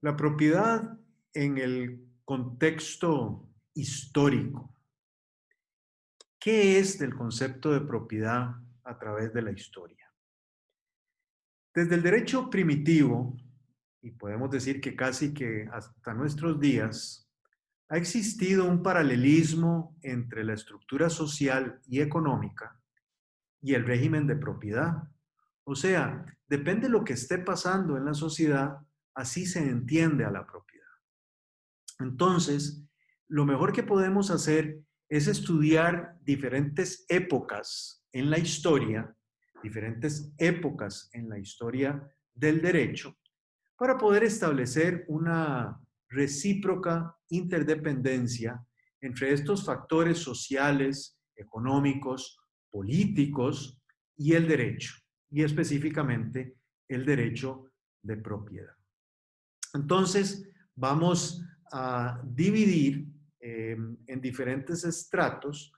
La propiedad en el contexto histórico. ¿Qué es del concepto de propiedad a través de la historia? Desde el derecho primitivo, y podemos decir que casi que hasta nuestros días, ha existido un paralelismo entre la estructura social y económica y el régimen de propiedad. O sea, depende de lo que esté pasando en la sociedad, así se entiende a la propiedad. Entonces, lo mejor que podemos hacer es estudiar diferentes épocas en la historia, diferentes épocas en la historia del derecho, para poder establecer una recíproca interdependencia entre estos factores sociales, económicos, políticos y el derecho, y específicamente el derecho de propiedad. Entonces, vamos a dividir en diferentes estratos.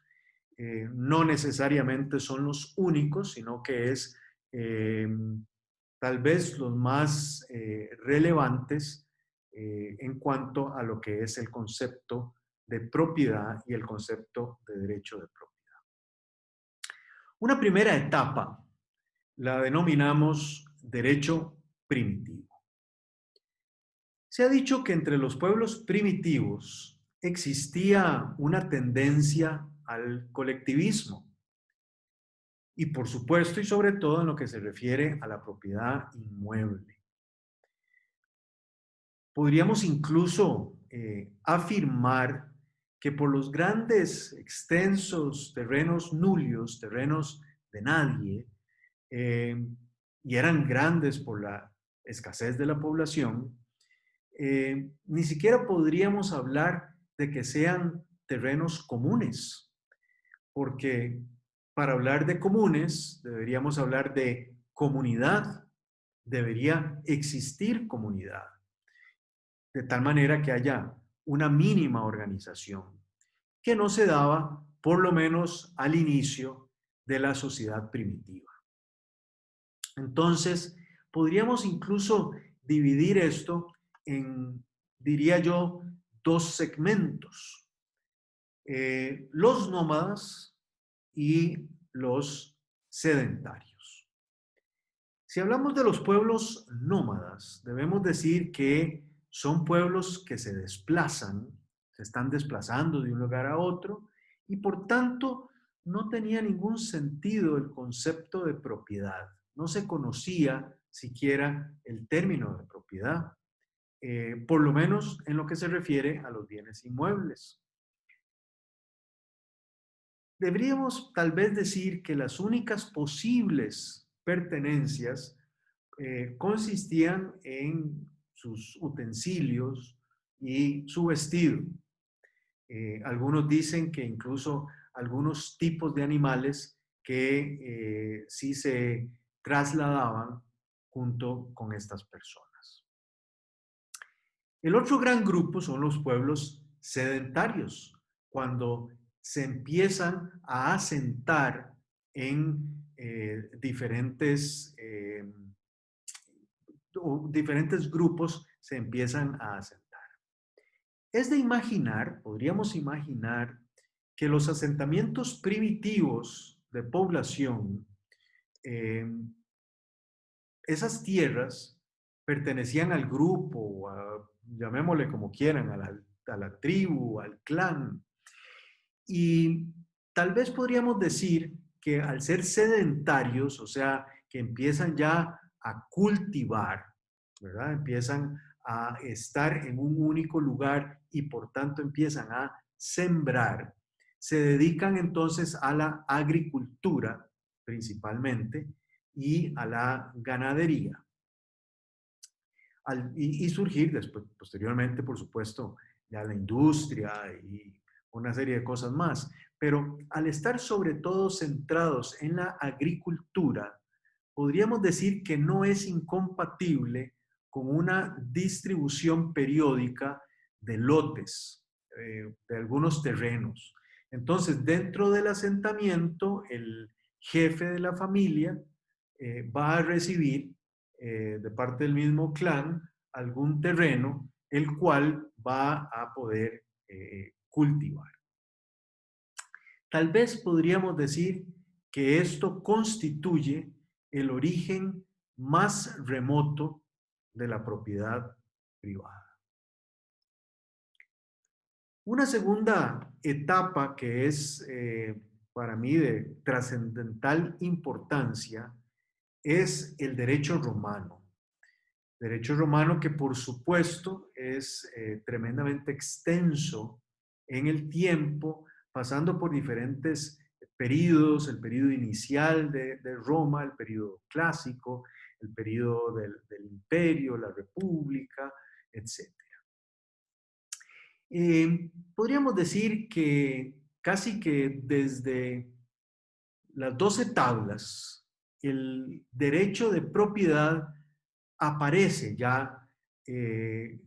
No necesariamente son los únicos, sino que es eh, tal vez los más relevantes en cuanto a lo que es el concepto de propiedad y el concepto de derecho de propiedad. Una primera etapa la denominamos derecho primitivo. Se ha dicho que entre los pueblos primitivos existía una tendencia al colectivismo y por supuesto y sobre todo en lo que se refiere a la propiedad inmueble. Podríamos incluso afirmar que por los grandes, extensos terrenos nulios, terrenos de nadie, eh, y eran grandes por la escasez de la población, ni siquiera podríamos hablar de que sean terrenos comunes, porque para hablar de comunes deberíamos hablar de comunidad, debería existir comunidad, de tal manera que haya una mínima organización, que no se daba por lo menos al inicio de la sociedad primitiva. Entonces, podríamos incluso dividir esto en, diría yo, dos segmentos. Los nómadas y los sedentarios. Si hablamos de los pueblos nómadas, debemos decir que son pueblos que se desplazan, se están desplazando de un lugar a otro y por tanto no tenía ningún sentido el concepto de propiedad. No se conocía siquiera el término de propiedad, por lo menos en lo que se refiere a los bienes inmuebles. Deberíamos tal vez decir que las únicas posibles pertenencias consistían en sus utensilios y su vestido. Algunos dicen que incluso algunos tipos de animales que sí se trasladaban junto con estas personas. El otro gran grupo son los pueblos sedentarios, cuando se empiezan a asentar en diferentes grupos se empiezan a asentar. Es de imaginar, podríamos imaginar, que los asentamientos primitivos de población, eh, esas tierras pertenecían al grupo, llamémosle como quieran, a la tribu, al clan. Y tal vez podríamos decir que al ser sedentarios, o sea, que empiezan ya a cultivar, ¿verdad? Empiezan a estar en un único lugar y por tanto empiezan a sembrar, se dedican entonces a la agricultura principalmente y a la ganadería. Y surgir después, posteriormente, por supuesto, ya la industria y una serie de cosas más. Pero al estar sobre todo centrados en la agricultura, podríamos decir que no es incompatible con una distribución periódica de lotes, de algunos terrenos. Entonces, dentro del asentamiento, el jefe de la familia va a recibir de parte del mismo clan algún terreno el cual va a poder cultivar. Tal vez podríamos decir que esto constituye el origen más remoto de la propiedad privada. Una segunda etapa que es para mí de trascendental importancia es el derecho romano. Derecho romano que por supuesto es tremendamente extenso en el tiempo, pasando por diferentes periodos, el periodo inicial de Roma, el periodo clásico, el periodo del imperio, la república, etc. Podríamos decir que casi que desde las 12 tablas, el derecho de propiedad aparece ya eh,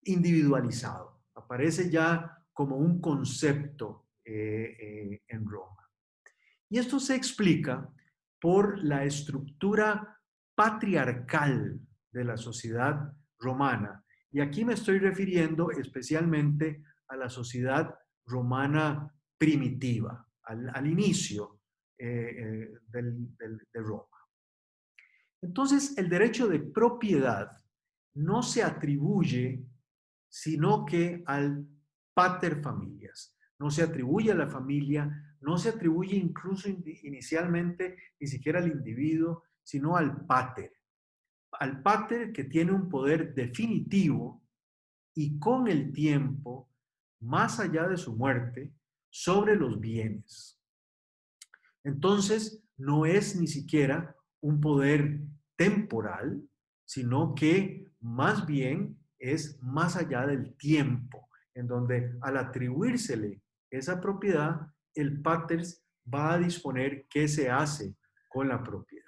individualizado, aparece ya como un concepto en Roma. Y esto se explica por la estructura patriarcal de la sociedad romana. Y aquí me estoy refiriendo especialmente a la sociedad romana primitiva, al inicio de Roma. Entonces, el derecho de propiedad no se atribuye sino que al pater familias. No se atribuye a la familia, no se atribuye incluso inicialmente ni siquiera al individuo, sino al pater. Al pater que tiene un poder definitivo y con el tiempo, más allá de su muerte, sobre los bienes. Entonces, no es ni siquiera un poder temporal, sino que más bien es más allá del tiempo, en donde al atribuírsele esa propiedad, el paters va a disponer qué se hace con la propiedad.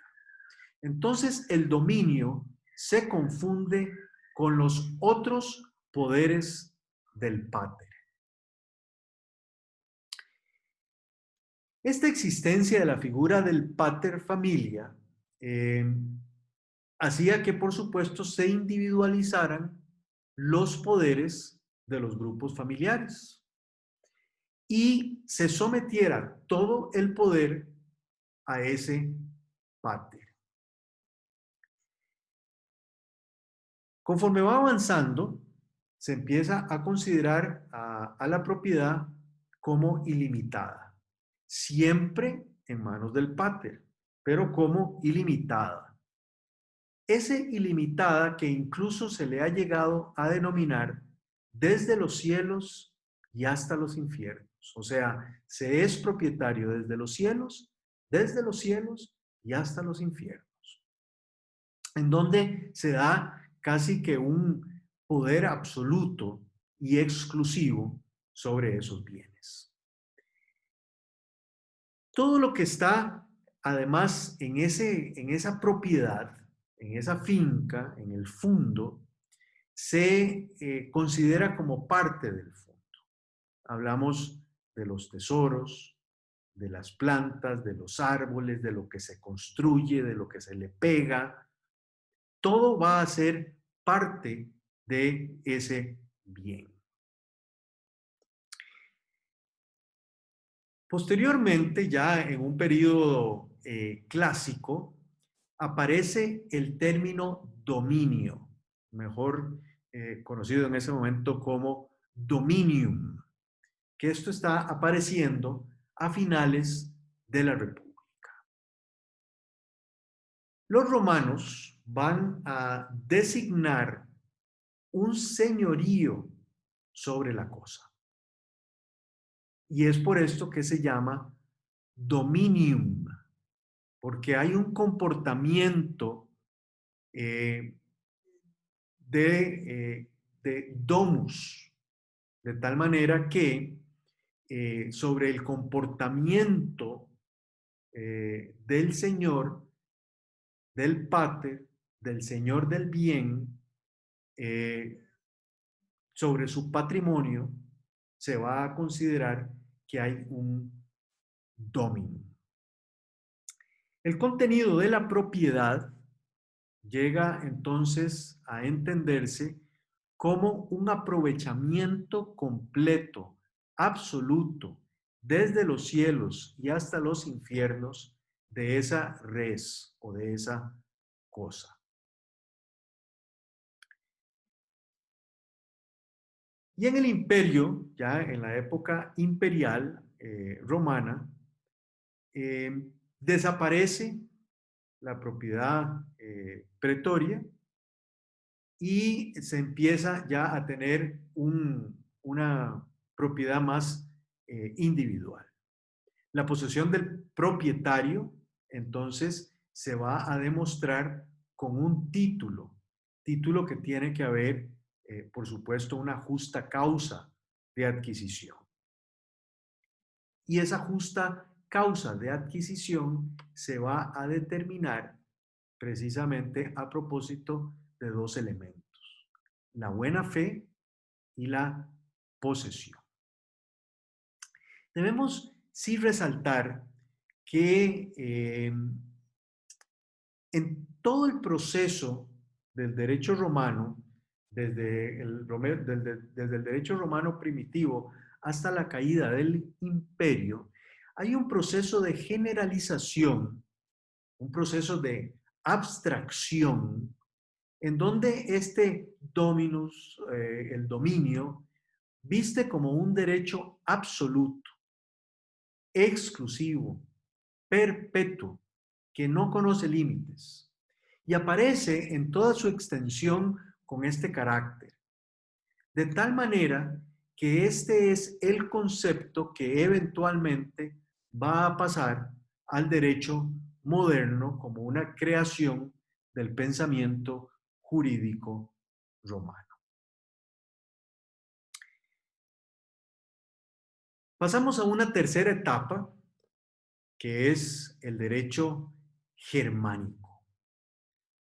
Entonces, el dominio se confunde con los otros poderes del pater. Esta existencia de la figura del pater familia hacía que, por supuesto, se individualizaran los poderes de los grupos familiares y se sometiera todo el poder a ese pater. Conforme va avanzando, se empieza a considerar a la propiedad como ilimitada, siempre en manos del pater, pero como ilimitada. Ese ilimitada que incluso se le ha llegado a denominar desde los cielos y hasta los infiernos. O sea, se es propietario desde los cielos y hasta los infiernos, en donde se da casi que un poder absoluto y exclusivo sobre esos bienes. Todo lo que está, además, en esa propiedad, en esa finca, en el fundo, se considera como parte del fondo. Hablamos de los tesoros, de las plantas, de los árboles, de lo que se construye, de lo que se le pega. Todo va a ser parte de ese bien. Posteriormente, ya en un periodo clásico, aparece el término dominio, mejor conocido en ese momento como dominium, que esto está apareciendo a finales de la República. Los romanos van a designar un señorío sobre la cosa. Y es por esto que se llama dominium, porque hay un comportamiento eh, de domus, de tal manera que sobre el comportamiento del Señor, del Pater, del Señor del bien, eh, sobre su patrimonio, se va a considerar que hay un dominio. El contenido de la propiedad llega entonces a entenderse como un aprovechamiento completo, absoluto, desde los cielos y hasta los infiernos de esa res o de esa cosa. Y en el imperio, ya en la época imperial romana, desaparece la propiedad pretoria y se empieza ya a tener una propiedad más individual. La posesión del propietario, entonces, se va a demostrar con un título que tiene que haber, por supuesto, una justa causa de adquisición. Y esa justa causa de adquisición se va a determinar precisamente a propósito de dos elementos, la buena fe y la posesión. Debemos sí resaltar que en todo el proceso del derecho romano, desde el derecho romano primitivo hasta la caída del imperio, hay un proceso de generalización, un proceso de abstracción, en donde este dominus, el dominio, viste como un derecho absoluto, exclusivo, perpetuo, que no conoce límites y aparece en toda su extensión con este carácter, de tal manera que este es el concepto que eventualmente va a pasar al derecho moderno como una creación del pensamiento jurídico romano. Pasamos a una tercera etapa, que es el derecho germánico.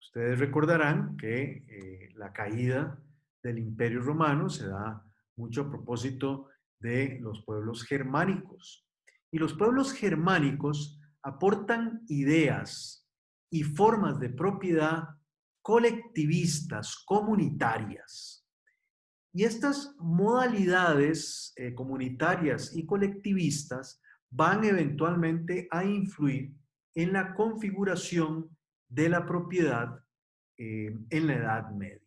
Ustedes recordarán que la caída del Imperio Romano se da mucho a propósito de los pueblos germánicos. Y los pueblos germánicos aportan ideas y formas de propiedad colectivistas, comunitarias. Y estas modalidades comunitarias y colectivistas van eventualmente a influir en la configuración de la propiedad en la Edad Media.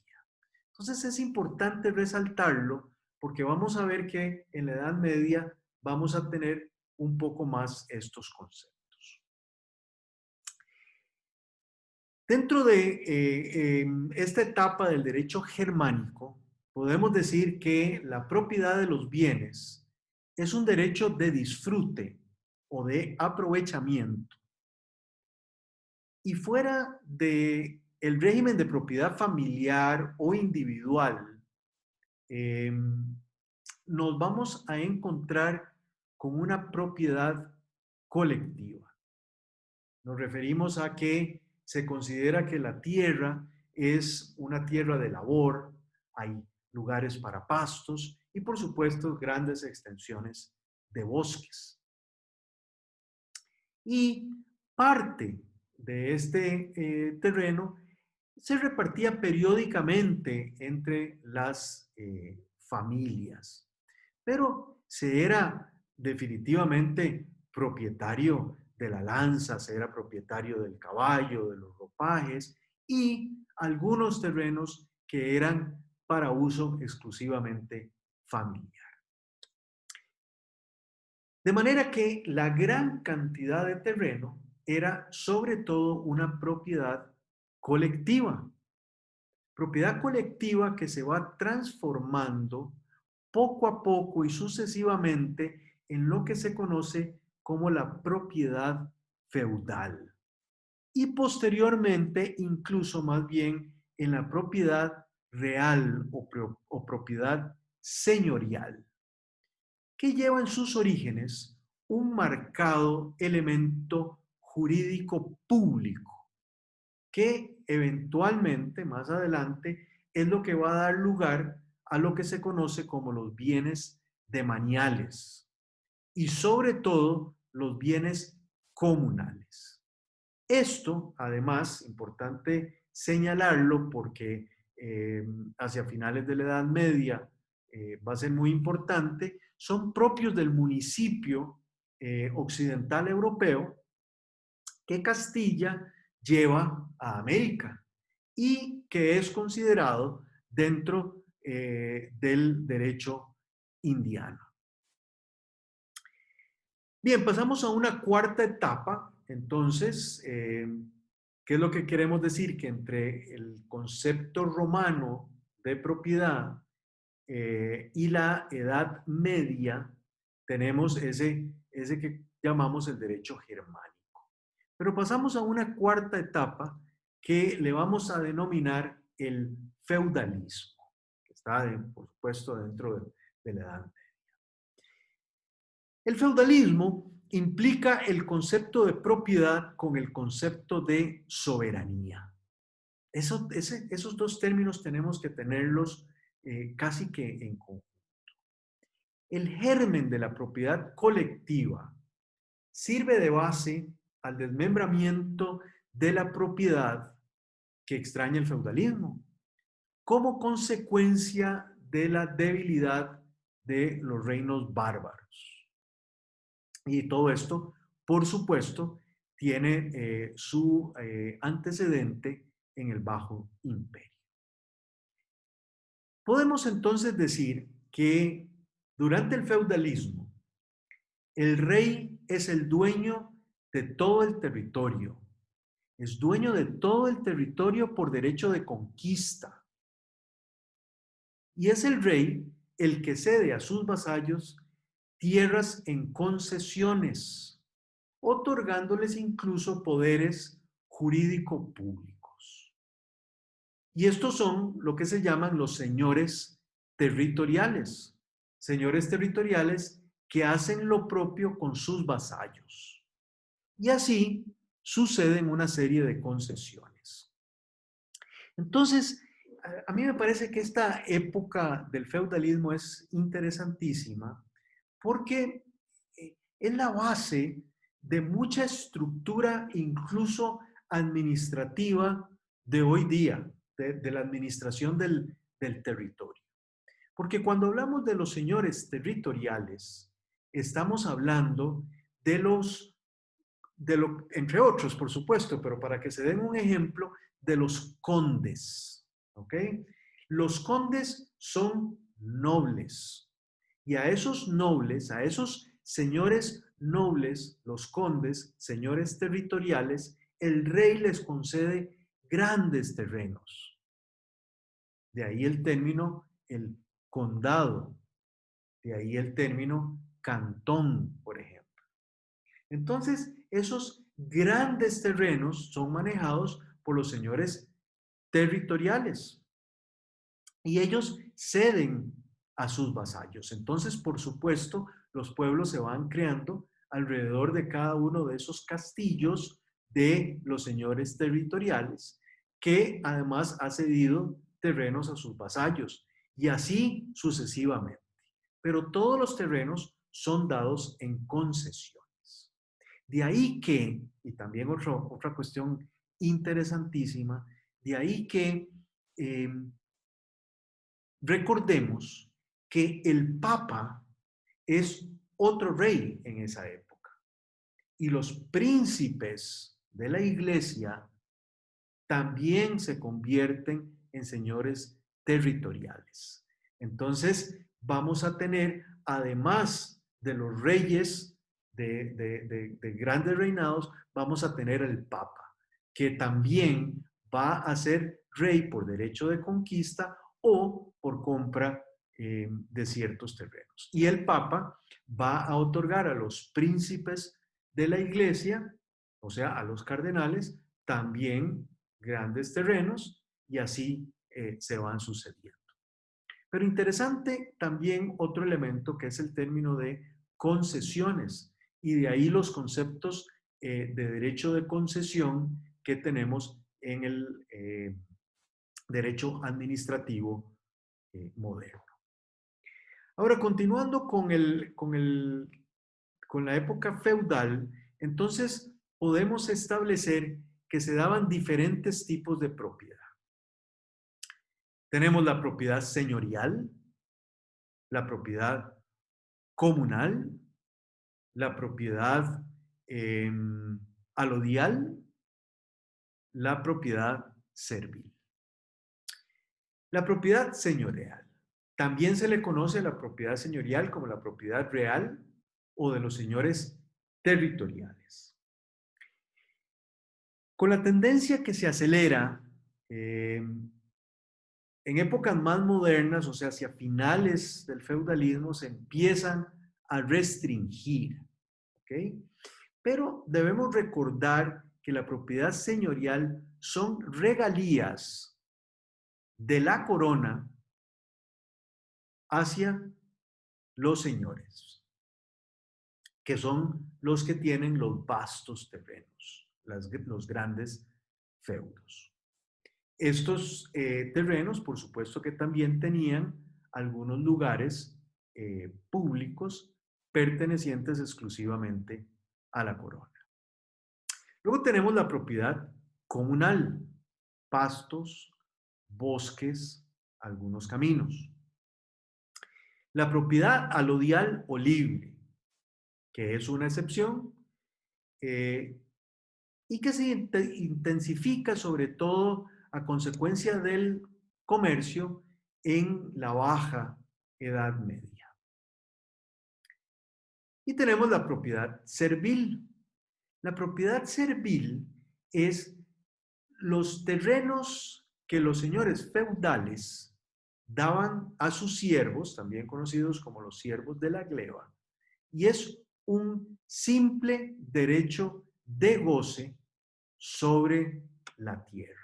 Entonces es importante resaltarlo porque vamos a ver que en la Edad Media vamos a tener un poco más estos conceptos. Dentro de esta etapa del derecho germánico, podemos decir que la propiedad de los bienes es un derecho de disfrute o de aprovechamiento. Y fuera de el régimen de propiedad familiar o individual, eh, nos vamos a encontrar con una propiedad colectiva. Nos referimos a que se considera que la tierra es una tierra de labor, hay lugares para pastos y por supuesto grandes extensiones de bosques. Y parte de este terreno se repartía periódicamente entre las familias, pero se era definitivamente propietario de la lanza, se era propietario del caballo, de los ropajes y algunos terrenos que eran para uso exclusivamente familiar. De manera que la gran cantidad de terreno era sobre todo una propiedad colectiva que se va transformando poco a poco y sucesivamente en lo que se conoce como la propiedad feudal y posteriormente incluso más bien en la propiedad real o propiedad señorial, que lleva en sus orígenes un marcado elemento jurídico público que eventualmente más adelante es lo que va a dar lugar a lo que se conoce como los bienes demaniales y sobre todo los bienes comunales. Esto, además, importante señalarlo porque hacia finales de la Edad Media va a ser muy importante, son propios del municipio occidental europeo que Castilla lleva a América y que es considerado dentro del derecho indiano. Bien, pasamos a una cuarta etapa. Entonces, ¿qué es lo que queremos decir? Que entre el concepto romano de propiedad y la Edad Media tenemos ese que llamamos el derecho germánico. Pero pasamos a una cuarta etapa que le vamos a denominar el feudalismo, que está, por supuesto, dentro de la Edad Media. El feudalismo implica el concepto de propiedad con el concepto de soberanía. Esos dos términos tenemos que tenerlos casi que en conjunto. El germen de la propiedad colectiva sirve de base al desmembramiento de la propiedad que extraña el feudalismo, como consecuencia de la debilidad de los reinos bárbaros. Y todo esto, por supuesto, tiene su antecedente en el Bajo Imperio. Podemos entonces decir que durante el feudalismo, el rey es el dueño de todo el territorio. Es dueño de todo el territorio por derecho de conquista. Y es el rey el que cede a sus vasallos tierras en concesiones, otorgándoles incluso poderes jurídico públicos. Y estos son lo que se llaman los señores territoriales. Señores territoriales que hacen lo propio con sus vasallos. Y así suceden una serie de concesiones. Entonces, a mí me parece que esta época del feudalismo es interesantísima porque es la base de mucha estructura, incluso administrativa, de hoy día, de la administración del territorio. Porque cuando hablamos de los señores territoriales, estamos hablando de entre otros, por supuesto, pero para que se den un ejemplo, de los condes, ¿ok? Los condes son nobles y a esos nobles, a esos señores nobles, los condes, señores territoriales, el rey les concede grandes terrenos. De ahí el término el condado, de ahí el término cantón, por ejemplo. Entonces, esos grandes terrenos son manejados por los señores territoriales y ellos ceden a sus vasallos. Entonces, por supuesto, los pueblos se van creando alrededor de cada uno de esos castillos de los señores territoriales, que además ha cedido terrenos a sus vasallos y así sucesivamente. Pero todos los terrenos son dados en concesión. De ahí que, y también otra cuestión interesantísima, de ahí que recordemos que el Papa es otro rey en esa época. Y los príncipes de la iglesia también se convierten en señores territoriales. Entonces, vamos a tener, además de los reyes de grandes reinados, vamos a tener el Papa, que también va a ser rey por derecho de conquista o por compra de ciertos terrenos. Y el Papa va a otorgar a los príncipes de la iglesia, o sea, a los cardenales, también grandes terrenos y así se van sucediendo. Pero interesante también otro elemento que es el término de concesiones y de ahí los conceptos de derecho de concesión que tenemos en el derecho administrativo moderno. Ahora, continuando con la época feudal, entonces podemos establecer que se daban diferentes tipos de propiedad. Tenemos la propiedad señorial, la propiedad comunal, la propiedad eh, alodial, la propiedad servil. La propiedad señorial. También se le conoce a la propiedad señorial como la propiedad real o de los señores territoriales. Con la tendencia que se acelera en épocas más modernas, o sea, hacia finales del feudalismo, se empiezan a restringir, ¿ok? Pero debemos recordar que la propiedad señorial son regalías de la corona hacia los señores, que son los que tienen los vastos terrenos, los grandes feudos. Estos terrenos, por supuesto que también tenían algunos lugares públicos pertenecientes exclusivamente a la corona. Luego tenemos la propiedad comunal, pastos, bosques, algunos caminos. La propiedad alodial o libre, que es una excepción, y que se intensifica sobre todo a consecuencia del comercio en la Baja Edad Media. Y tenemos la propiedad servil. La propiedad servil es los terrenos que los señores feudales daban a sus siervos, también conocidos como los siervos de la gleba, y es un simple derecho de goce sobre la tierra.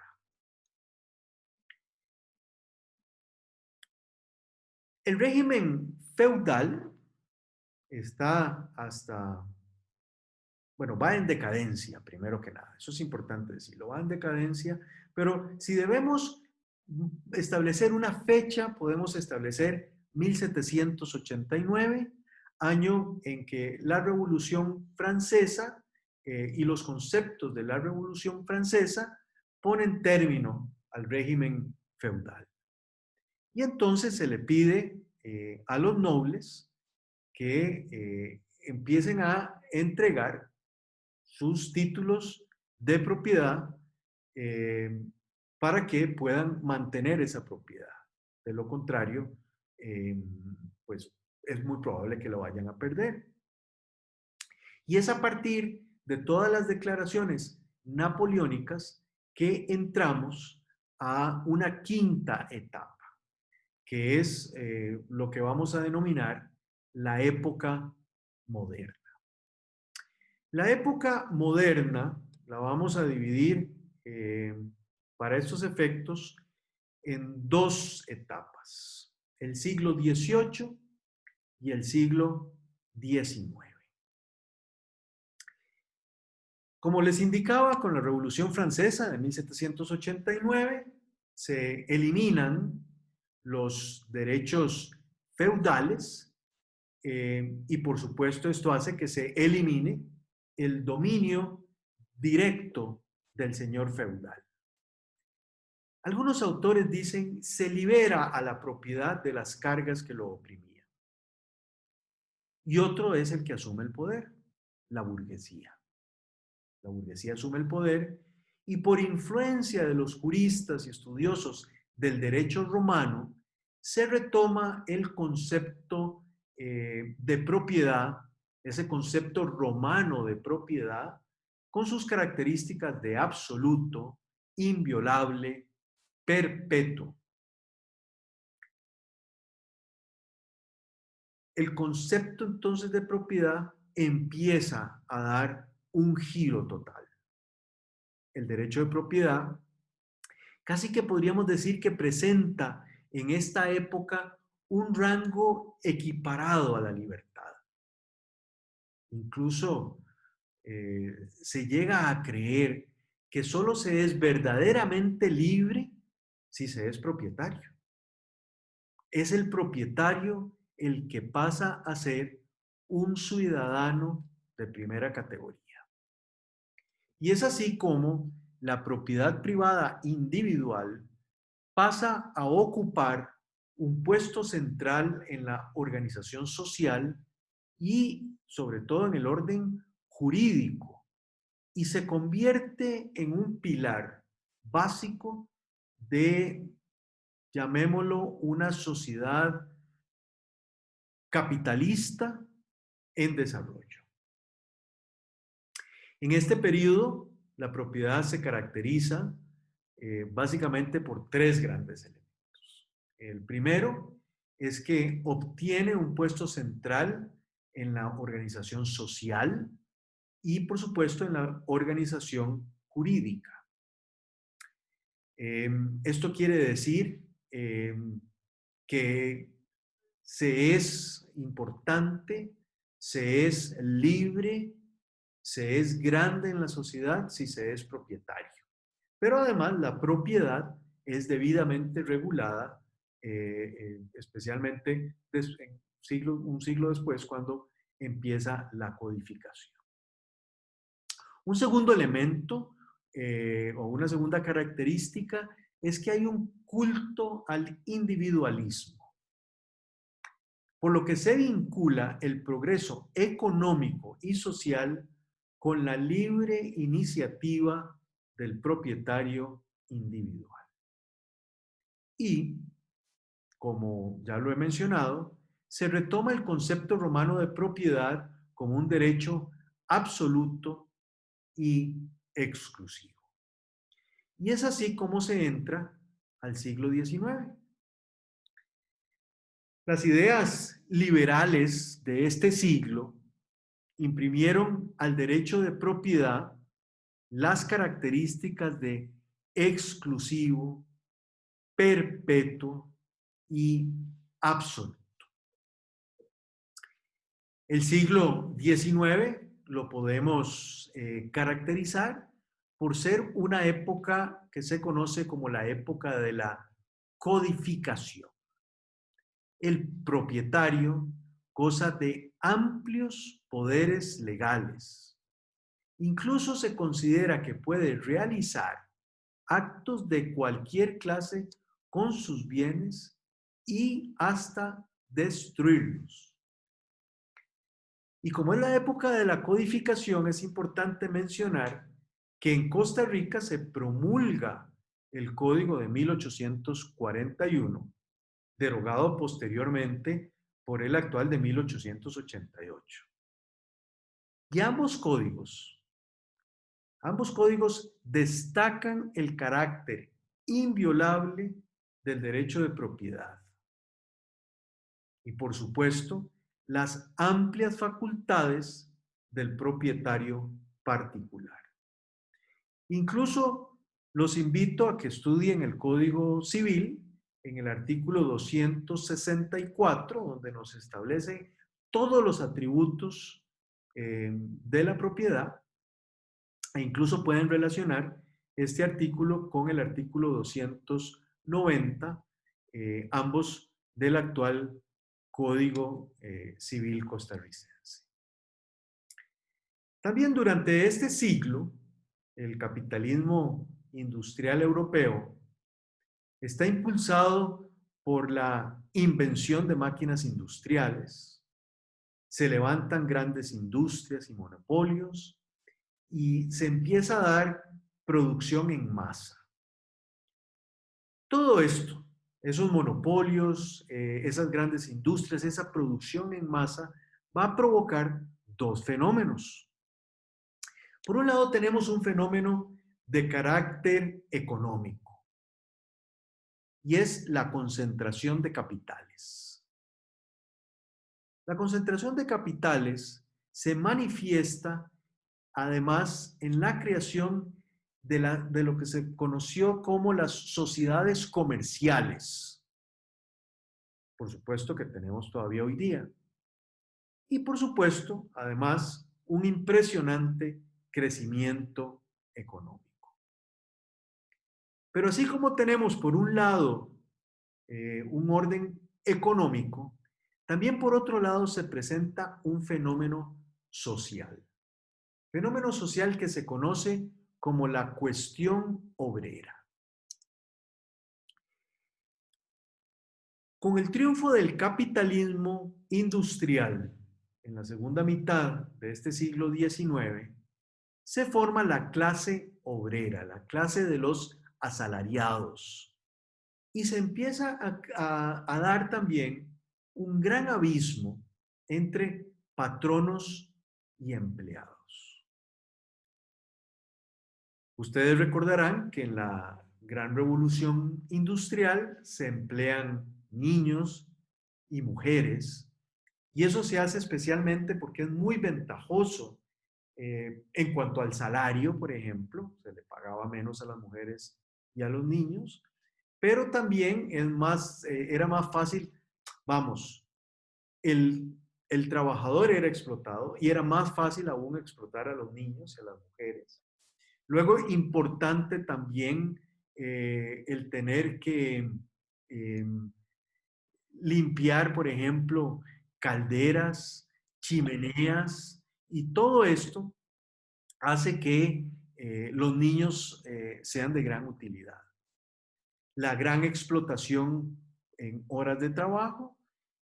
El régimen feudal está va en decadencia, primero que nada. Eso es importante decirlo, va en decadencia, pero si debemos establecer una fecha, podemos establecer 1789, año en que la Revolución Francesa y los conceptos de la Revolución Francesa ponen término al régimen feudal. Y entonces se le pide a los nobles que empiecen a entregar sus títulos de propiedad para que puedan mantener esa propiedad. De lo contrario, pues es muy probable que lo vayan a perder. Y es a partir de todas las declaraciones napoleónicas que entramos a una quinta etapa, que es lo que vamos a denominar la época moderna. La época moderna la vamos a dividir para estos efectos en dos etapas, el siglo XVIII y el siglo XIX. Como les indicaba, con la Revolución Francesa de 1789 se eliminan los derechos feudales y por supuesto esto hace que se elimine el dominio directo del señor feudal. Algunos autores dicen se libera a la propiedad de las cargas que lo oprimían. Y otro es el que asume el poder, la burguesía. La burguesía asume el poder y por influencia de los juristas y estudiosos del derecho romano se retoma el concepto de propiedad, ese concepto romano de propiedad, con sus características de absoluto, inviolable, perpetuo. El concepto entonces de propiedad empieza a dar un giro total. El derecho de propiedad casi que podríamos decir que presenta en esta época un rango equiparado a la libertad. Incluso se llega a creer que solo se es verdaderamente libre si se es propietario. Es el propietario el que pasa a ser un ciudadano de primera categoría. Y es así como la propiedad privada individual pasa a ocupar un puesto central en la organización social y sobre todo en el orden jurídico y se convierte en un pilar básico de, llamémoslo, una sociedad capitalista en desarrollo. En este periodo, la propiedad se caracteriza básicamente por tres grandes elementos. El primero es que obtiene un puesto central en la organización social y, por supuesto, en la organización jurídica. Esto quiere decir que se es importante, se es libre, se es grande en la sociedad si se es propietario. Pero además la propiedad es debidamente regulada, especialmente un siglo después cuando empieza la codificación. Un segundo elemento o una segunda característica es que hay un culto al individualismo, por lo que se vincula el progreso económico y social con la libre iniciativa del propietario individual. Y, como ya lo he mencionado, se retoma el concepto romano de propiedad como un derecho absoluto y exclusivo. Y es así como se entra al siglo XIX. Las ideas liberales de este siglo imprimieron al derecho de propiedad las características de exclusivo, perpetuo y absoluto. El siglo XIX lo podemos caracterizar por ser una época que se conoce como la época de la codificación. El propietario goza de amplios poderes legales. Incluso se considera que puede realizar actos de cualquier clase con sus bienes y hasta destruirlos. Y como es la época de la codificación, es importante mencionar que en Costa Rica se promulga el Código de 1841, derogado posteriormente por el actual de 1888. Y ambos códigos destacan el carácter inviolable del derecho de propiedad. Y por supuesto, las amplias facultades del propietario particular. Incluso los invito a que estudien el Código Civil en el artículo 264, donde nos establece todos los atributos de la propiedad e incluso pueden relacionar este artículo con el artículo 290, ambos del actual Código Civil costarricense. También durante este siglo, el capitalismo industrial europeo está impulsado por la invención de máquinas industriales, se levantan grandes industrias y monopolios y se empieza a dar producción en masa. Todo esto, esos monopolios, esas grandes industrias, esa producción en masa, va a provocar dos fenómenos. Por un lado tenemos un fenómeno de carácter económico y es la concentración de capitales. La concentración de capitales se manifiesta además en la creación de lo que se conoció como las sociedades comerciales. Por supuesto que tenemos todavía hoy día. Y por supuesto, además, un impresionante crecimiento económico. Pero así como tenemos por un lado un orden económico, también por otro lado se presenta un fenómeno social. Fenómeno social que se conoce como la cuestión obrera. Con el triunfo del capitalismo industrial en la segunda mitad de este siglo XIX, se forma la clase obrera, la clase de los asalariados, y se empieza a dar también un gran abismo entre patronos y empleados. Ustedes recordarán que en la gran revolución industrial se emplean niños y mujeres, y eso se hace especialmente porque es muy ventajoso en cuanto al salario, por ejemplo, se le pagaba menos a las mujeres y a los niños, pero también era más fácil, vamos, el trabajador era explotado y era más fácil aún explotar a los niños y a las mujeres. Luego, importante también el tener que eh, limpiar, por ejemplo, calderas, chimeneas, y todo esto hace que los niños sean de gran utilidad. La gran explotación en horas de trabajo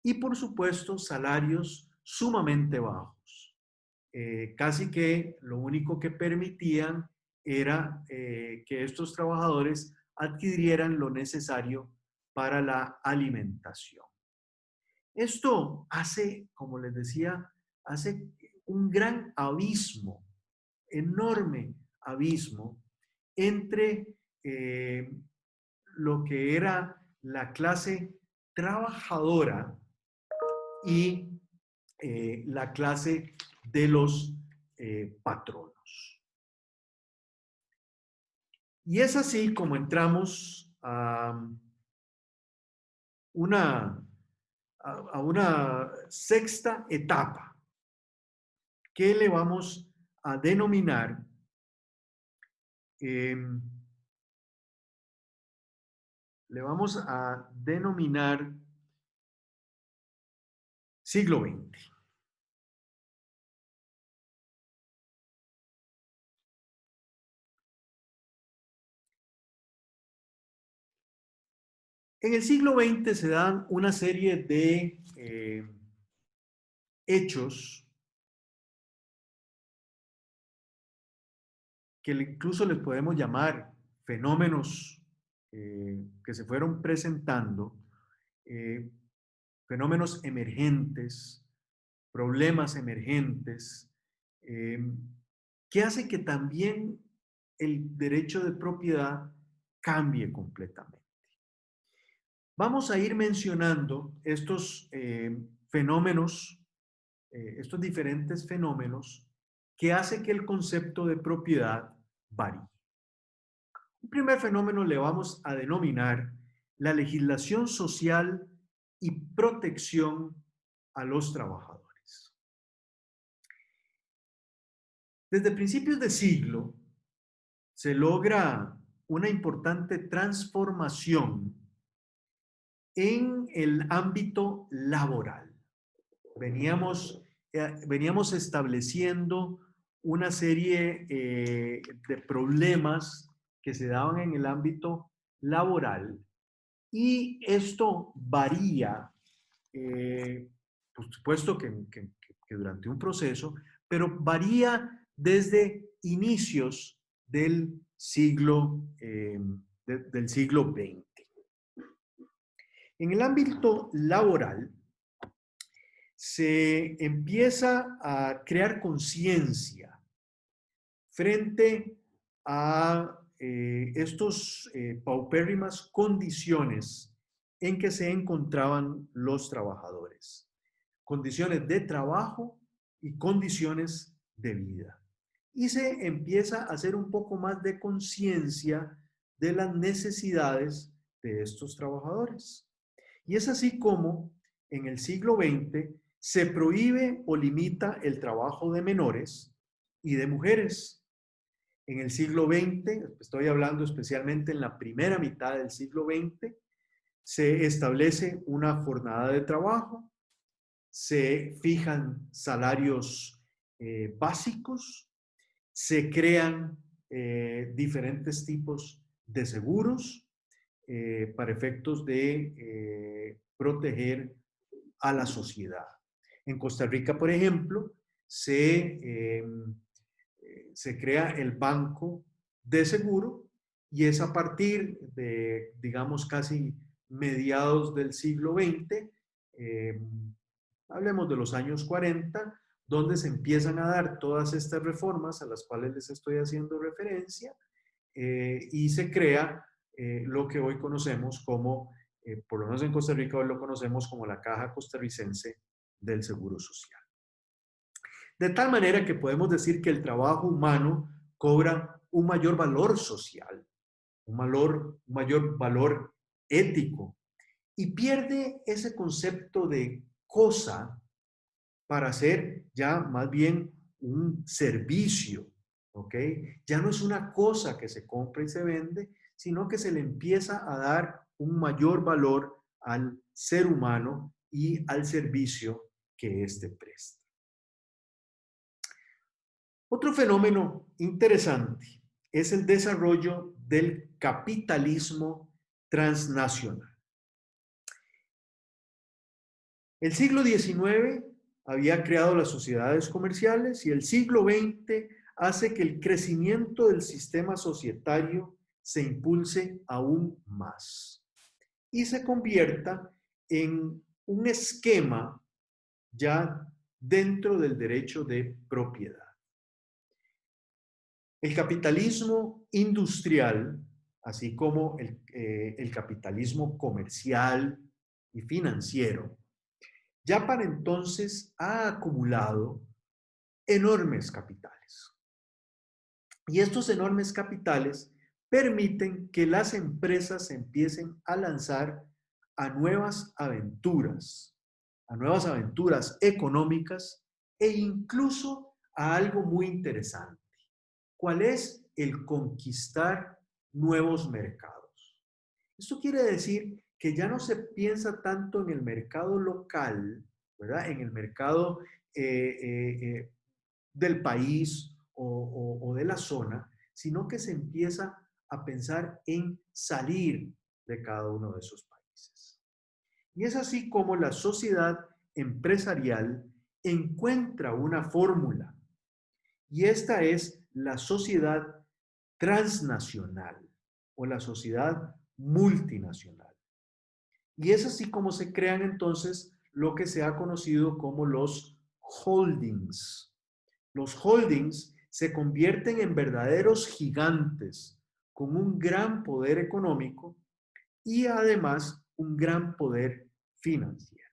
y, por supuesto, salarios sumamente bajos. Casi que lo único que permitían era que estos trabajadores adquirieran lo necesario para la alimentación. Esto hace, como les decía, hace un gran abismo, enorme abismo entre lo que era la clase trabajadora y la clase de los patronos. Y es así como entramos una, a una sexta etapa que le vamos a denominar siglo XX. En el siglo XX se dan una serie de hechos que incluso les podemos llamar fenómenos que se fueron presentando, eh, fenómenos emergentes, problemas emergentes, eh, que hace que también el derecho de propiedad cambie completamente. Vamos a ir mencionando estos fenómenos, estos diferentes fenómenos que hace que el concepto de propiedad varíe. Un primer fenómeno le vamos a denominar la legislación social y protección a los trabajadores. Desde principios de siglo se logra una importante transformación en el ámbito laboral. Veníamos estableciendo una serie de problemas que se daban en el ámbito laboral, y esto varía, por supuesto que durante un proceso, pero varía desde inicios del del siglo XX. En el ámbito laboral se empieza a crear conciencia frente a estos paupérrimas condiciones en que se encontraban los trabajadores. Condiciones de trabajo y condiciones de vida. Y se empieza a hacer un poco más de conciencia de las necesidades de estos trabajadores. Y es así como en el siglo XX se prohíbe o limita el trabajo de menores y de mujeres. En el siglo XX, estoy hablando especialmente en la primera mitad del siglo XX, se establece una jornada de trabajo, se fijan salarios básicos, se crean diferentes tipos de seguros para efectos de proteger a la sociedad. En Costa Rica, por ejemplo, se crea el Banco de Seguro y es a partir de, digamos, casi mediados del siglo XX, eh, hablemos de los años 40, donde se empiezan a dar todas estas reformas a las cuales les estoy haciendo referencia y se crea lo que hoy conocemos como, por lo menos en Costa Rica hoy lo conocemos como la Caja Costarricense del Seguro Social. De tal manera que podemos decir que el trabajo humano cobra un mayor valor social, un mayor valor ético y pierde ese concepto de cosa para ser ya más bien un servicio, ¿ok? Ya no es una cosa que se compra y se vende, sino que se le empieza a dar un mayor valor al ser humano y al servicio que éste presta. Otro fenómeno interesante es el desarrollo del capitalismo transnacional. El siglo XIX había creado las sociedades comerciales y el siglo XX hace que el crecimiento del sistema societario se impulse aún más y se convierta en un esquema ya dentro del derecho de propiedad. El capitalismo industrial, así como el capitalismo comercial y financiero, ya para entonces ha acumulado enormes capitales. Y estos enormes capitales permiten que las empresas empiecen a lanzar a nuevas aventuras económicas e incluso a algo muy interesante. ¿Cuál es el conquistar nuevos mercados? Esto quiere decir que ya no se piensa tanto en el mercado local, ¿verdad? En el mercado del país o de la zona, sino que se empieza a pensar en salir de cada uno de esos países. Y es así como la sociedad empresarial encuentra una fórmula, y esta es la sociedad transnacional o la sociedad multinacional. Y es así como se crean entonces lo que se ha conocido como los holdings. Los holdings se convierten en verdaderos gigantes con un gran poder económico y además un gran poder financiero.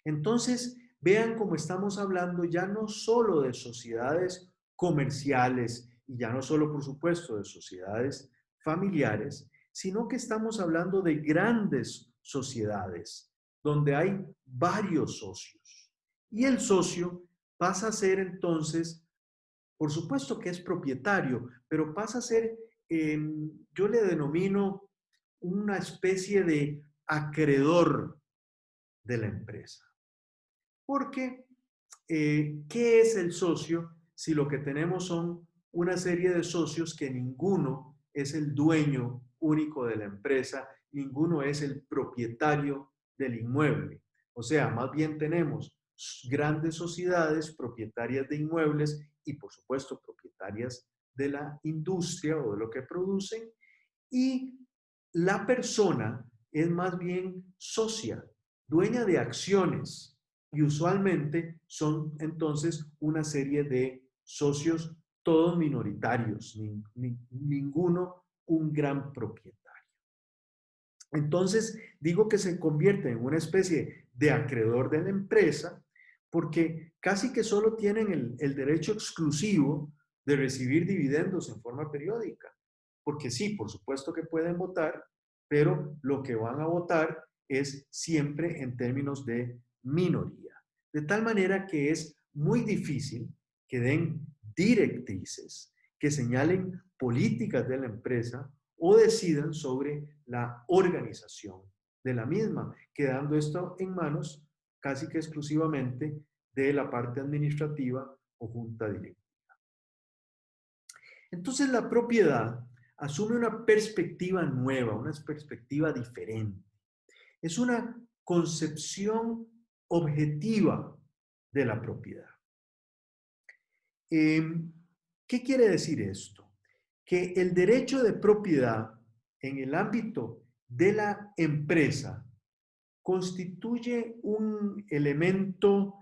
Entonces, vean cómo estamos hablando ya no solo de sociedades comerciales y ya no solo, por supuesto, de sociedades familiares, sino que estamos hablando de grandes sociedades donde hay varios socios. Y el socio pasa a ser entonces, por supuesto que es propietario, pero pasa a ser, yo le denomino una especie de acreedor de la empresa. Porque, ¿qué es el socio si lo que tenemos son una serie de socios que ninguno es el dueño único de la empresa, ninguno es el propietario del inmueble? O sea, más bien tenemos grandes sociedades propietarias de inmuebles y, por supuesto, propietarias de la industria o de lo que producen, y la persona es más bien socia, dueña de acciones, y usualmente son entonces una serie de socios todos minoritarios, ninguno un gran propietario. Entonces, digo que se convierte en una especie de acreedor de la empresa porque casi que solo tienen el derecho exclusivo de recibir dividendos en forma periódica. Porque sí, por supuesto que pueden votar, pero lo que van a votar es siempre en términos de minoría. De tal manera que es muy difícil que den directrices, que señalen políticas de la empresa o decidan sobre la organización de la misma, quedando esto en manos casi que exclusivamente de la parte administrativa o junta directiva. Entonces la propiedad asume una perspectiva nueva, una perspectiva diferente. Es una concepción objetiva de la propiedad. ¿Qué quiere decir esto? Que el derecho de propiedad en el ámbito de la empresa constituye un elemento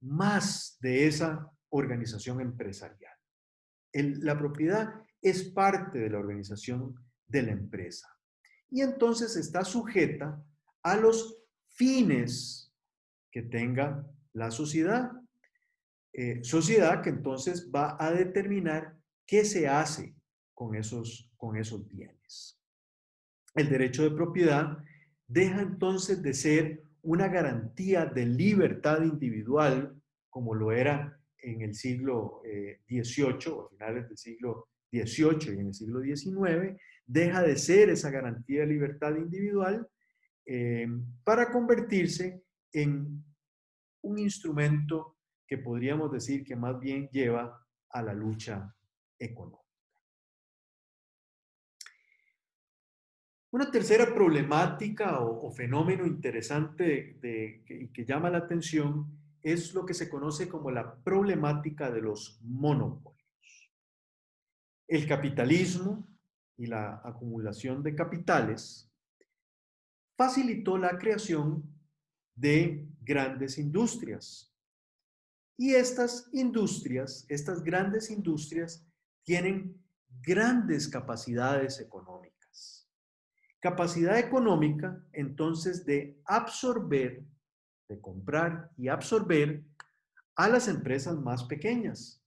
más de esa organización empresarial. La propiedad es parte de la organización de la empresa y entonces está sujeta a los fines que tenga la sociedad. Sociedad que entonces va a determinar qué se hace con esos bienes. El derecho de propiedad deja entonces de ser una garantía de libertad individual, como lo era en el siglo XVIII, o a finales del siglo XVIII y en el siglo XIX, deja de ser esa garantía de libertad individual para convertirse en un instrumento que podríamos decir que más bien lleva a la lucha económica. Una tercera problemática o fenómeno interesante que llama la atención es lo que se conoce como la problemática de los monopolios. El capitalismo y la acumulación de capitales facilitó la creación de grandes industrias. Y estas industrias, estas grandes industrias, tienen grandes capacidades económicas. Capacidad económica, entonces, de absorber, de comprar y absorber a las empresas más pequeñas.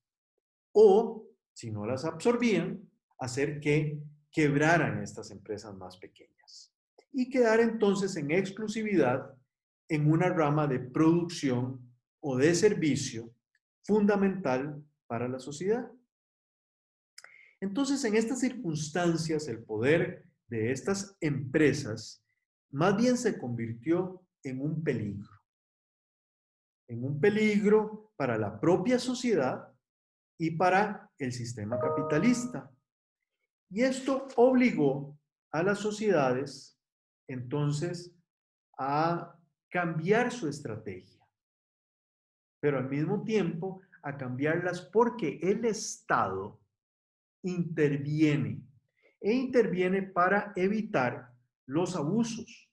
O, si no las absorbían, hacer que quebraran estas empresas más pequeñas. Y quedar entonces en exclusividad en una rama de producción o de servicio fundamental para la sociedad. Entonces, en estas circunstancias, el poder de estas empresas más bien se convirtió en un peligro para la propia sociedad y para el sistema capitalista. Y esto obligó a las sociedades entonces a cambiar su estrategia, pero al mismo tiempo a cambiarlas porque el Estado interviene e interviene para evitar los abusos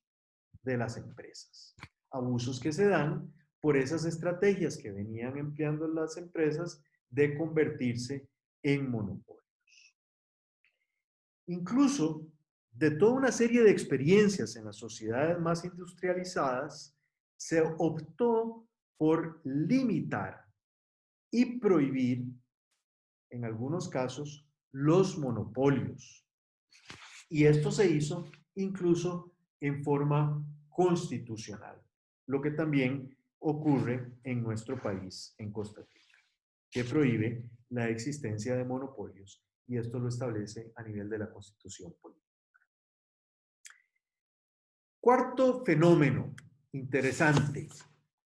de las empresas. Abusos que se dan por esas estrategias que venían empleando las empresas de convertirse en monopolios. Incluso de toda una serie de experiencias en las sociedades más industrializadas, se optó por limitar y prohibir, en algunos casos, los monopolios. Y esto se hizo incluso en forma constitucional, lo que también ocurre en nuestro país, en Costa Rica, que prohíbe la existencia de monopolios y esto lo establece a nivel de la Constitución política. Cuarto fenómeno interesante,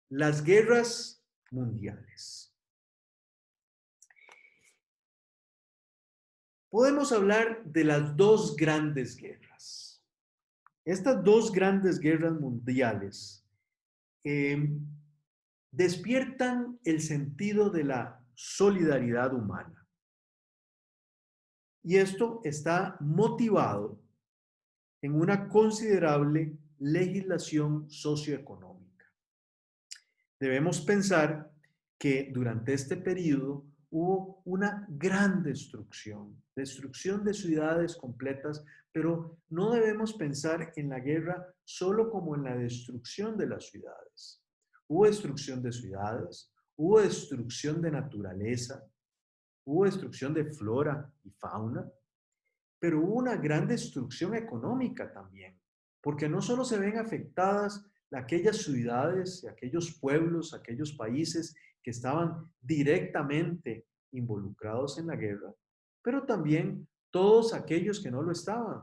las guerras mundiales. Podemos hablar de las dos grandes guerras. Estas dos grandes guerras mundiales despiertan el sentido de la solidaridad humana. Y esto está motivado en una considerable legislación socioeconómica. Debemos pensar que durante este periodo hubo una gran destrucción de ciudades completas, pero no debemos pensar en la guerra solo como en la destrucción de las ciudades. Hubo destrucción de ciudades, hubo destrucción de naturaleza, hubo destrucción de flora y fauna, pero hubo una gran destrucción económica también, porque no solo se ven afectadas aquellas ciudades, aquellos pueblos, aquellos países que estaban directamente involucrados en la guerra, pero también todos aquellos que no lo estaban,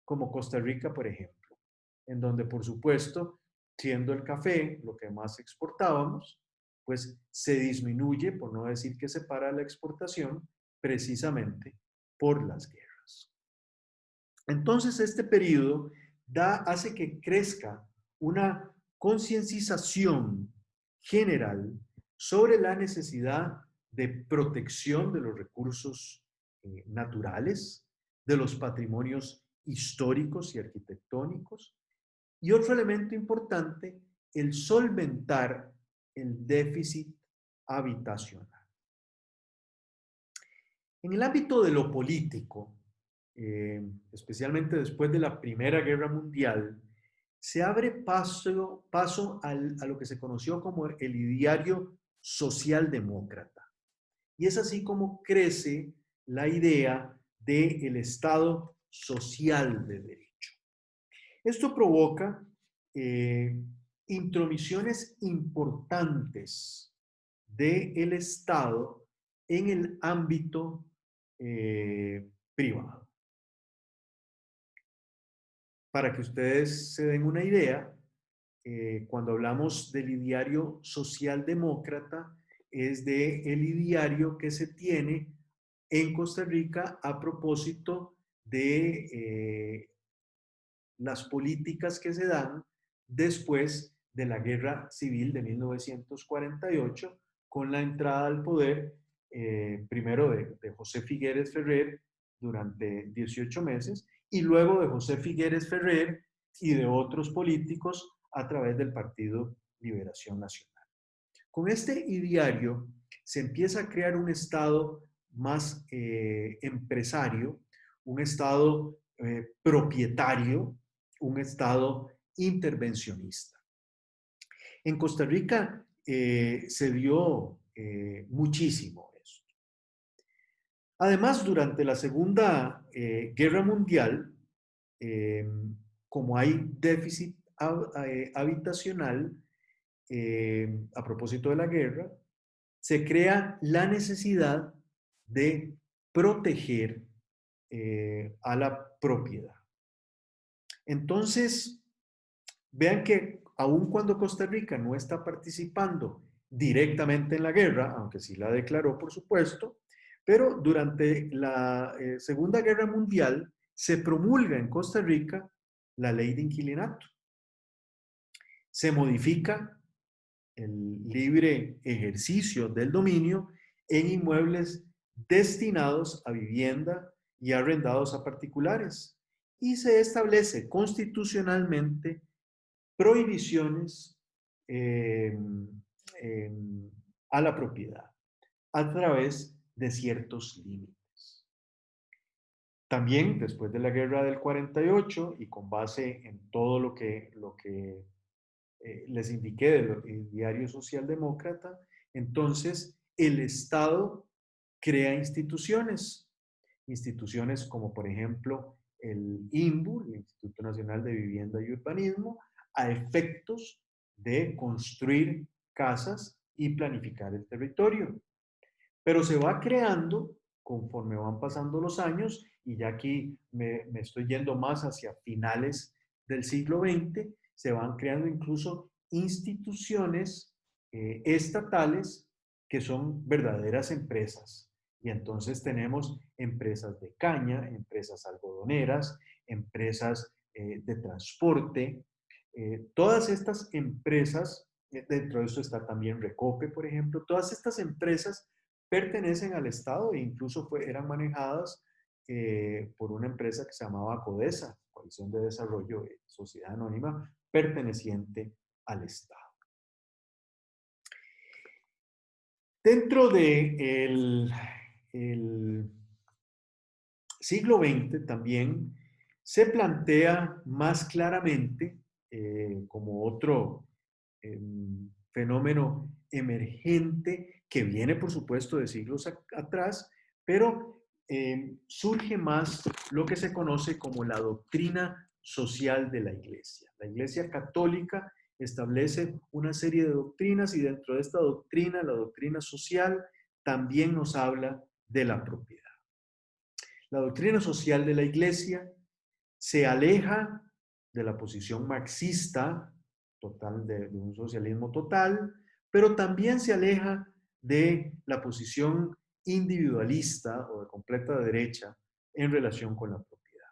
como Costa Rica, por ejemplo, en donde, por supuesto, siendo el café lo que más exportábamos, pues se disminuye, por no decir que se para la exportación, precisamente por las guerras. Entonces, este periodo hace que crezca una concienciación general sobre la necesidad de protección de los recursos naturales, de los patrimonios históricos y arquitectónicos, y otro elemento importante, el solventar el déficit habitacional. En el ámbito de lo político, especialmente después de la Primera Guerra Mundial, se abre paso a lo que se conoció como el ideario socialdemócrata. Y es así como crece la idea del Estado social de derecho. Esto provoca intromisiones importantes del Estado en el ámbito privado. Para que ustedes se den una idea, cuando hablamos del ideario socialdemócrata, es del ideario que se tiene en Costa Rica a propósito de las políticas que se dan después de la Guerra Civil de 1948, con la entrada al poder primero de José Figueres Ferrer durante 18 meses y luego de José Figueres Ferrer y de otros políticos a través del Partido Liberación Nacional. Con este ideario se empieza a crear un Estado más empresario, un Estado propietario, un Estado intervencionista. En Costa Rica se dio muchísimo eso. Además, durante la Segunda Guerra Mundial, eh, como hay déficit habitacional, a propósito de la guerra, se crea la necesidad de proteger a la propiedad. Entonces, vean que aun cuando Costa Rica no está participando directamente en la guerra, aunque sí la declaró, por supuesto, pero durante la Segunda Guerra Mundial se promulga en Costa Rica la ley de inquilinato. Se modifica el libre ejercicio del dominio en inmuebles destinados a vivienda y arrendados a particulares. Y se establece constitucionalmente prohibiciones eh, eh, a la propiedad a través de ciertos límites. También después de la guerra del 48 y con base en todo lo que les indiqué del diario socialdemócrata, entonces el Estado crea instituciones, instituciones como por ejemplo el INBU, el Instituto Nacional de Vivienda y Urbanismo, a efectos de construir casas y planificar el territorio. Pero se va creando conforme van pasando los años, y ya aquí me estoy yendo más hacia finales del siglo XX, se van creando incluso instituciones estatales que son verdaderas empresas. Y entonces tenemos empresas de caña, empresas algodoneras, empresas de transporte. Todas estas empresas, dentro de esto está también Recope, por ejemplo, todas estas empresas pertenecen al Estado e incluso eran manejadas por una empresa que se llamaba CODESA, Coalición de Desarrollo de Sociedad Anónima, perteneciente al Estado. Dentro del el siglo XX también se plantea más claramente como otro fenómeno emergente que viene, por supuesto, de siglos atrás, pero surge más lo que se conoce como la doctrina social de la Iglesia. La Iglesia católica establece una serie de doctrinas y dentro de esta doctrina, la doctrina social, también nos habla de la propiedad. La doctrina social de la Iglesia se aleja de la posición marxista total, de un socialismo total, pero también se aleja de la posición individualista o de completa derecha en relación con la propiedad.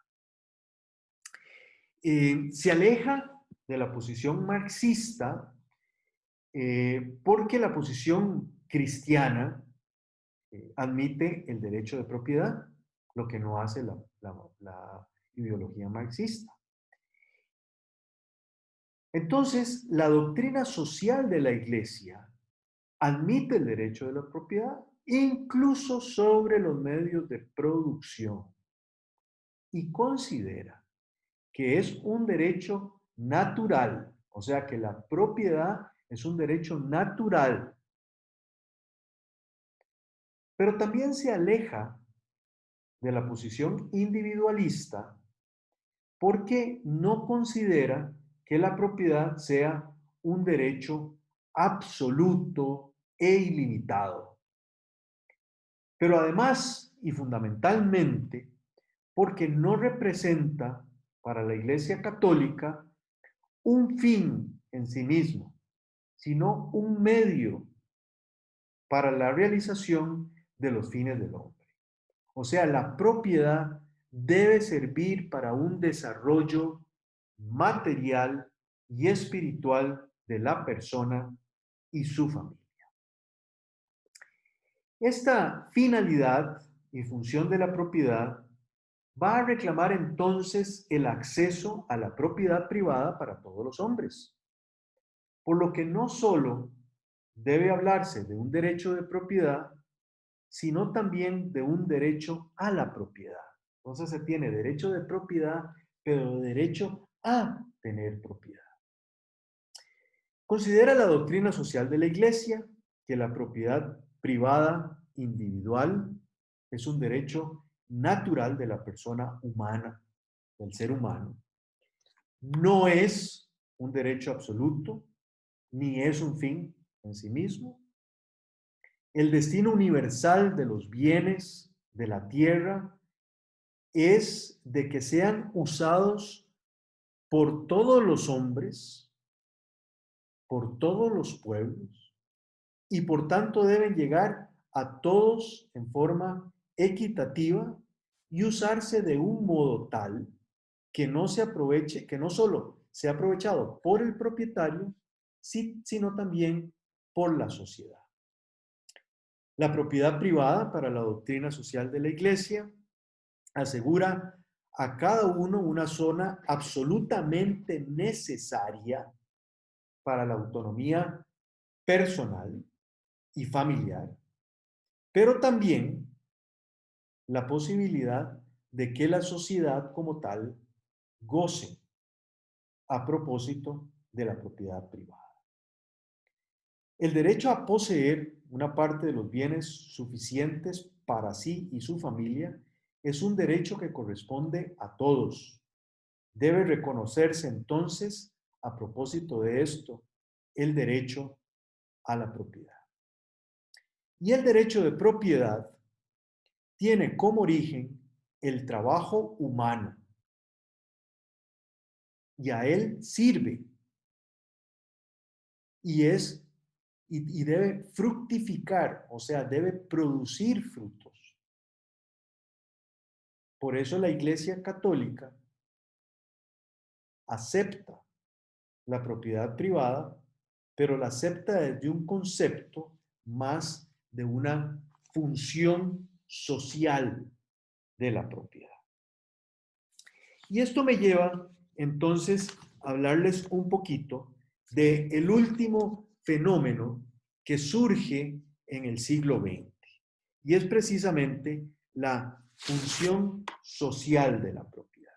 Se aleja de la posición marxista porque la posición cristiana admite el derecho de propiedad, lo que no hace la ideología marxista. Entonces, la doctrina social de la Iglesia admite el derecho de la propiedad, incluso sobre los medios de producción, y considera que es un derecho natural, o sea que la propiedad es un derecho natural, pero también se aleja de la posición individualista porque no considera que la propiedad sea un derecho absoluto e ilimitado. Pero además y fundamentalmente, porque no representa para la Iglesia Católica un fin en sí mismo, sino un medio para la realización de los fines del hombre. O sea, la propiedad debe servir para un desarrollo material y espiritual de la persona y su familia. Esta finalidad y función de la propiedad va a reclamar entonces el acceso a la propiedad privada para todos los hombres, por lo que no solo debe hablarse de un derecho de propiedad, sino también de un derecho a la propiedad. Entonces se tiene derecho de propiedad, pero derecho a tener propiedad. Considera la doctrina social de la Iglesia que la propiedad privada individual es un derecho natural de la persona humana, del ser humano. No es un derecho absoluto, ni es un fin en sí mismo. El destino universal de los bienes de la tierra es de que sean usados por todos los hombres, por todos los pueblos, y por tanto deben llegar a todos en forma equitativa y usarse de un modo tal que no se aproveche, que no solo sea aprovechado por el propietario, sino también por la sociedad. La propiedad privada para la doctrina social de la Iglesia asegura a cada uno una zona absolutamente necesaria para la autonomía personal y familiar, pero también la posibilidad de que la sociedad como tal goce a propósito de la propiedad privada. El derecho a poseer una parte de los bienes suficientes para sí y su familia es un derecho que corresponde a todos. Debe reconocerse entonces, a propósito de esto, el derecho a la propiedad. Y el derecho de propiedad tiene como origen el trabajo humano y a él sirve y es y debe fructificar, o sea, debe producir frutos. Por eso la Iglesia Católica acepta la propiedad privada, pero la acepta desde un concepto más de una función social de la propiedad. Y esto me lleva entonces a hablarles un poquito de el último fenómeno que surge en el siglo XX, y es precisamente la función social de la propiedad.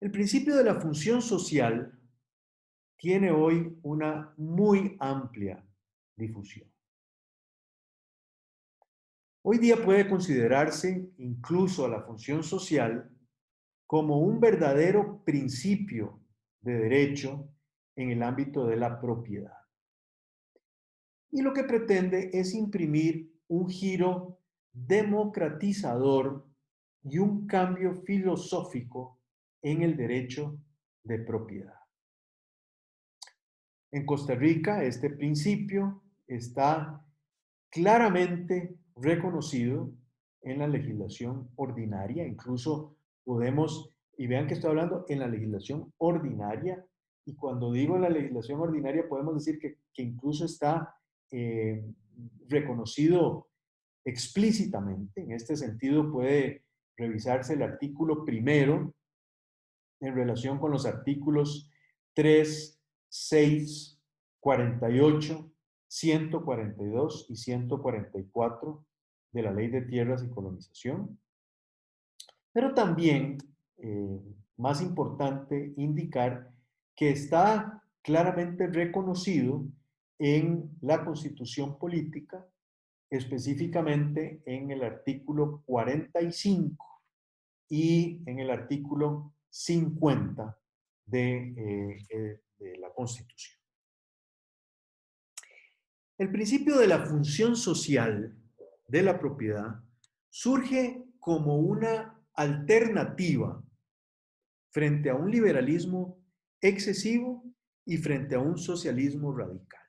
El principio de la función social tiene hoy una muy amplia difusión. Hoy día puede considerarse incluso a la función social como un verdadero principio de derecho en el ámbito de la propiedad. Y lo que pretende es imprimir un giro democratizador y un cambio filosófico en el derecho de propiedad. En Costa Rica, este principio está claramente reconocido en la legislación ordinaria, incluso podemos, y vean que estoy hablando en la legislación ordinaria, y cuando digo en la legislación ordinaria podemos decir que incluso está eh, reconocido explícitamente. En este sentido puede revisarse el artículo primero en relación con los artículos 3, 6, 48, 142 y 144 de la Ley de Tierras y Colonización. Pero también, eh, más importante, indicar que está claramente reconocido en la Constitución Política, específicamente en el artículo 45 y en el artículo 50 de la Constitución. El principio de la función social de la propiedad surge como una alternativa frente a un liberalismo excesivo y frente a un socialismo radical.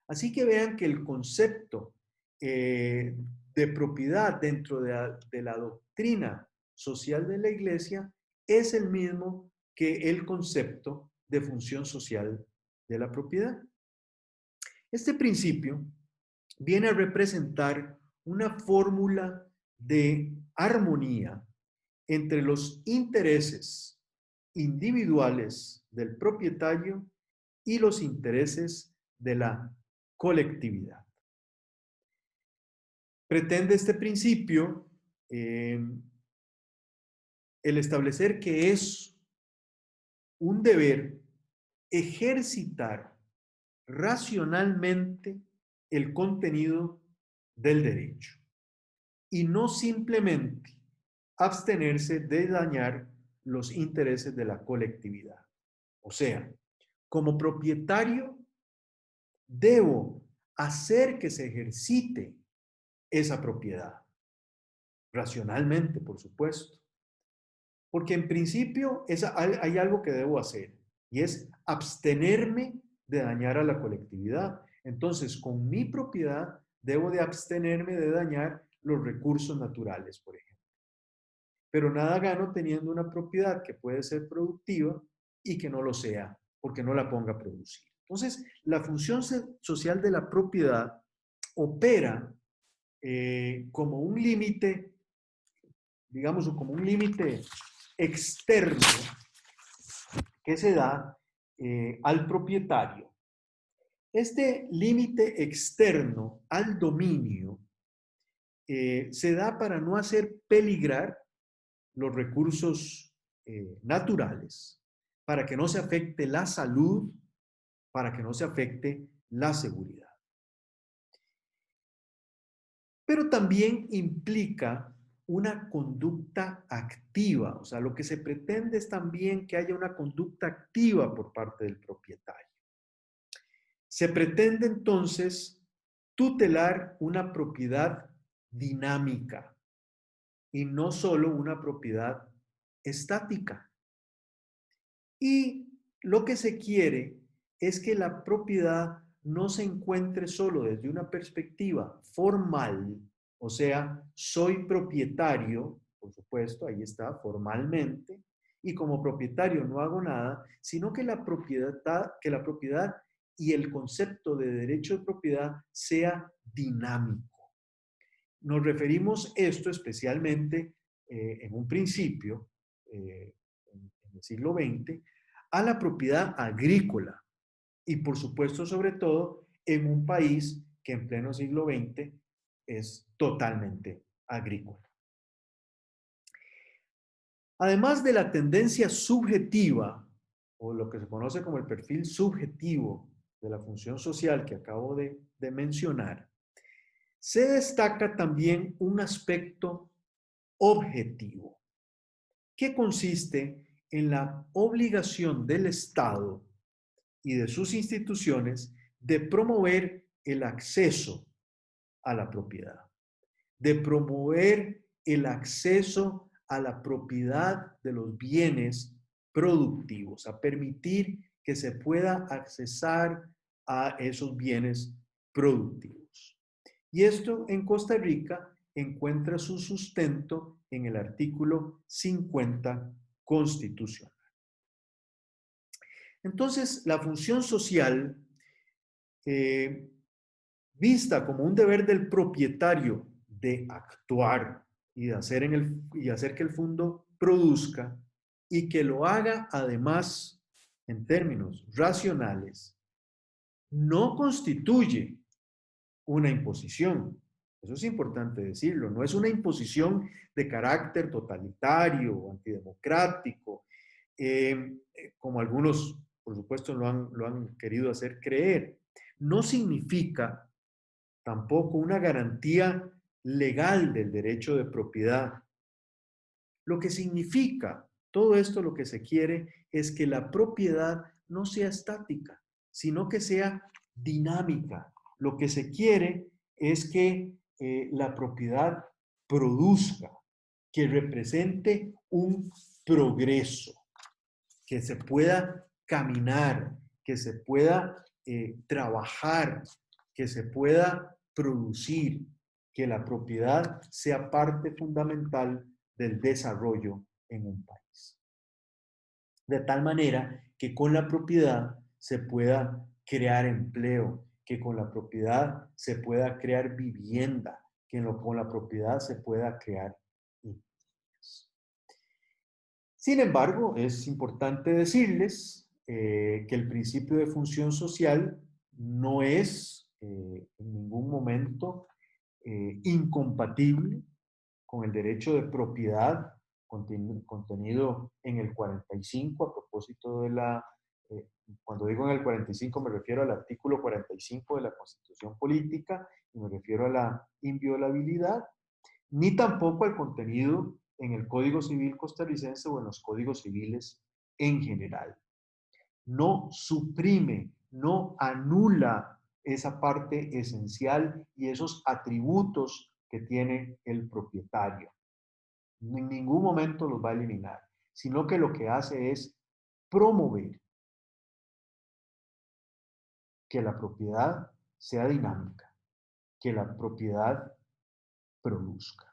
Así que vean que el concepto de propiedad dentro de la doctrina social de la Iglesia es el mismo que el concepto de función social de la propiedad. Este principio viene a representar una fórmula de armonía entre los intereses individuales del propietario y los intereses de la colectividad. Pretende este principio el establecer que es un deber ejercitar racionalmente el contenido del derecho y no simplemente abstenerse de dañar los intereses de la colectividad. O sea, como propietario, debo hacer que se ejercite esa propiedad, racionalmente, por supuesto. Porque en principio hay algo que debo hacer y es abstenerme de dañar a la colectividad. Entonces, con mi propiedad debo de abstenerme de dañar los recursos naturales, por ejemplo. Pero nada gano teniendo una propiedad que puede ser productiva y que no lo sea, porque no la ponga a producir. Entonces, la función social de la propiedad opera como un límite, digamos, como un límite externo que se da al propietario. Este límite externo al dominio se da para no hacer peligrar los recursos naturales, para que no se afecte la salud, para que no se afecte la seguridad. Pero también implica una conducta activa, o sea, lo que se pretende es también que haya una conducta activa por parte del propietario. Se pretende entonces tutelar una propiedad dinámica y no solo una propiedad estática. Y lo que se quiere es que la propiedad no se encuentre solo desde una perspectiva formal, o sea, soy propietario, por supuesto, ahí está, formalmente, y como propietario no hago nada, sino que la propiedad y el concepto de derecho de propiedad sea dinámico. Nos referimos esto especialmente en un principio, en el siglo XX, a la propiedad agrícola y por supuesto sobre todo en un país que en pleno siglo XX es totalmente agrícola. Además de la tendencia subjetiva o lo que se conoce como el perfil subjetivo de la función social que acabo de mencionar, se destaca también un aspecto objetivo que consiste en la obligación del Estado y de sus instituciones de promover el acceso a la propiedad, de promover el acceso a la propiedad de los bienes productivos, a permitir que se pueda accesar a esos bienes productivos. Y esto en Costa Rica encuentra su sustento en el artículo 50 constitucional. Entonces, la función social, eh, vista como un deber del propietario de actuar y de hacer, y hacer que el fondo produzca y que lo haga además en términos racionales, no constituye una imposición. Eso es importante decirlo. No es una imposición de carácter totalitario o antidemocrático, como algunos, por supuesto, lo han querido hacer creer. No significa tampoco una garantía legal del derecho de propiedad. Lo que significa todo esto, lo que se quiere es que la propiedad no sea estática, sino que sea dinámica. Lo que se quiere es que la propiedad produzca, que represente un progreso, que se pueda caminar, que se pueda trabajar, que se pueda producir, que la propiedad sea parte fundamental del desarrollo en un país. De tal manera que con la propiedad se pueda crear empleo, que con la propiedad se pueda crear vivienda, que con la propiedad se pueda crear empleos. Sin embargo, es importante decirles que el principio de función social no es en ningún momento incompatible con el derecho de propiedad contenido en el 45 a propósito de eh, cuando digo en el 45 me refiero al artículo 45 de la Constitución Política y me refiero a la inviolabilidad, ni tampoco al contenido en el Código Civil costarricense o en los códigos civiles en general. No suprime, no anula esa parte esencial y esos atributos que tiene el propietario. En ningún momento los va a eliminar, sino que lo que hace es promover que la propiedad sea dinámica, que la propiedad produzca.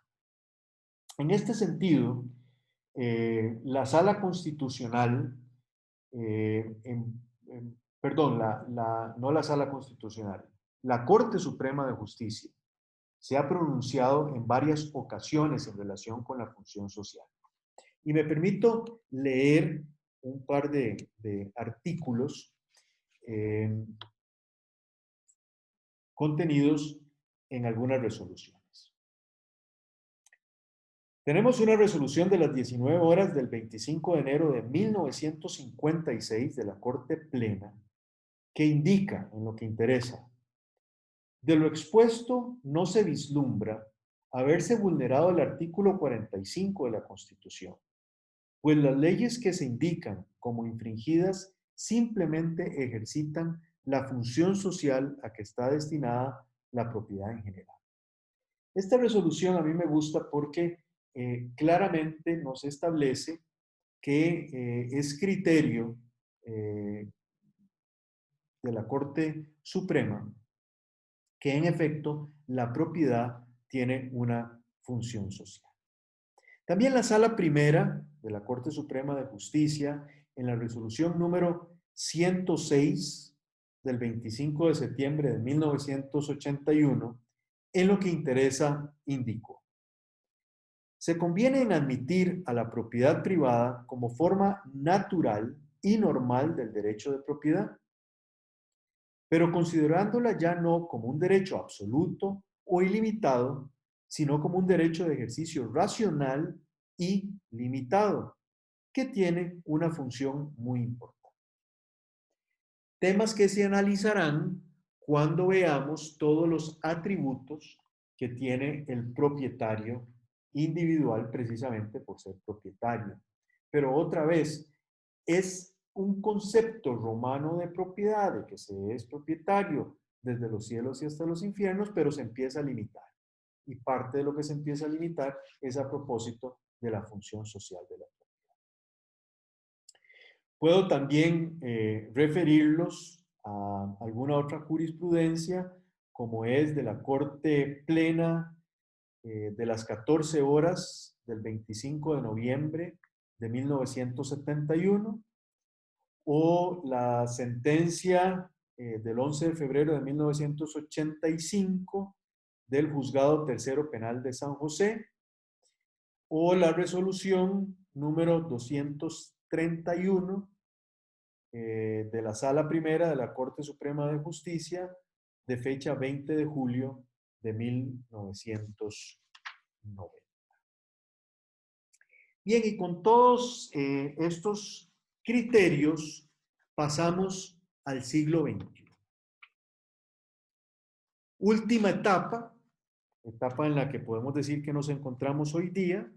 En este sentido, la Sala Constitucional, perdón, no la Sala Constitucional, la Corte Suprema de Justicia se ha pronunciado en varias ocasiones en relación con la función social. Y me permito leer un par de artículos eh, contenidos en algunas resoluciones. Tenemos una resolución de las 19 horas del 25 de enero de 1956 de la Corte Plena que indica en lo que interesa: de lo expuesto no se vislumbra haberse vulnerado el artículo 45 de la Constitución, pues las leyes que se indican como infringidas simplemente ejercitan la función social a que está destinada la propiedad en general. Esta resolución a mí me gusta porque claramente nos establece que es criterio de la Corte Suprema que en efecto la propiedad tiene una función social. También la Sala Primera de la Corte Suprema de Justicia, en la resolución número 106 del 25 de septiembre de 1981, en lo que interesa, indicó: se conviene en admitir a la propiedad privada como forma natural y normal del derecho de propiedad, pero considerándola ya no como un derecho absoluto o ilimitado, sino como un derecho de ejercicio racional y limitado, que tiene una función muy importante. Temas que se analizarán cuando veamos todos los atributos que tiene el propietario individual precisamente por ser propietario. Pero otra vez, es un concepto romano de propiedad, de que se es propietario desde los cielos y hasta los infiernos, pero se empieza a limitar. Y parte de lo que se empieza a limitar es a propósito de la función social de la propiedad. Puedo también referirlos a alguna otra jurisprudencia, como es de la Corte Plena de las 14 horas del 25 de noviembre de 1971, o la sentencia del 11 de febrero de 1985 del Juzgado Tercero Penal de San José, o la resolución número 231 de la Sala Primera de la Corte Suprema de Justicia de fecha 20 de julio de 1990. Bien, y con todos estos criterios pasamos al siglo XXI. Última etapa en la que podemos decir que nos encontramos hoy día,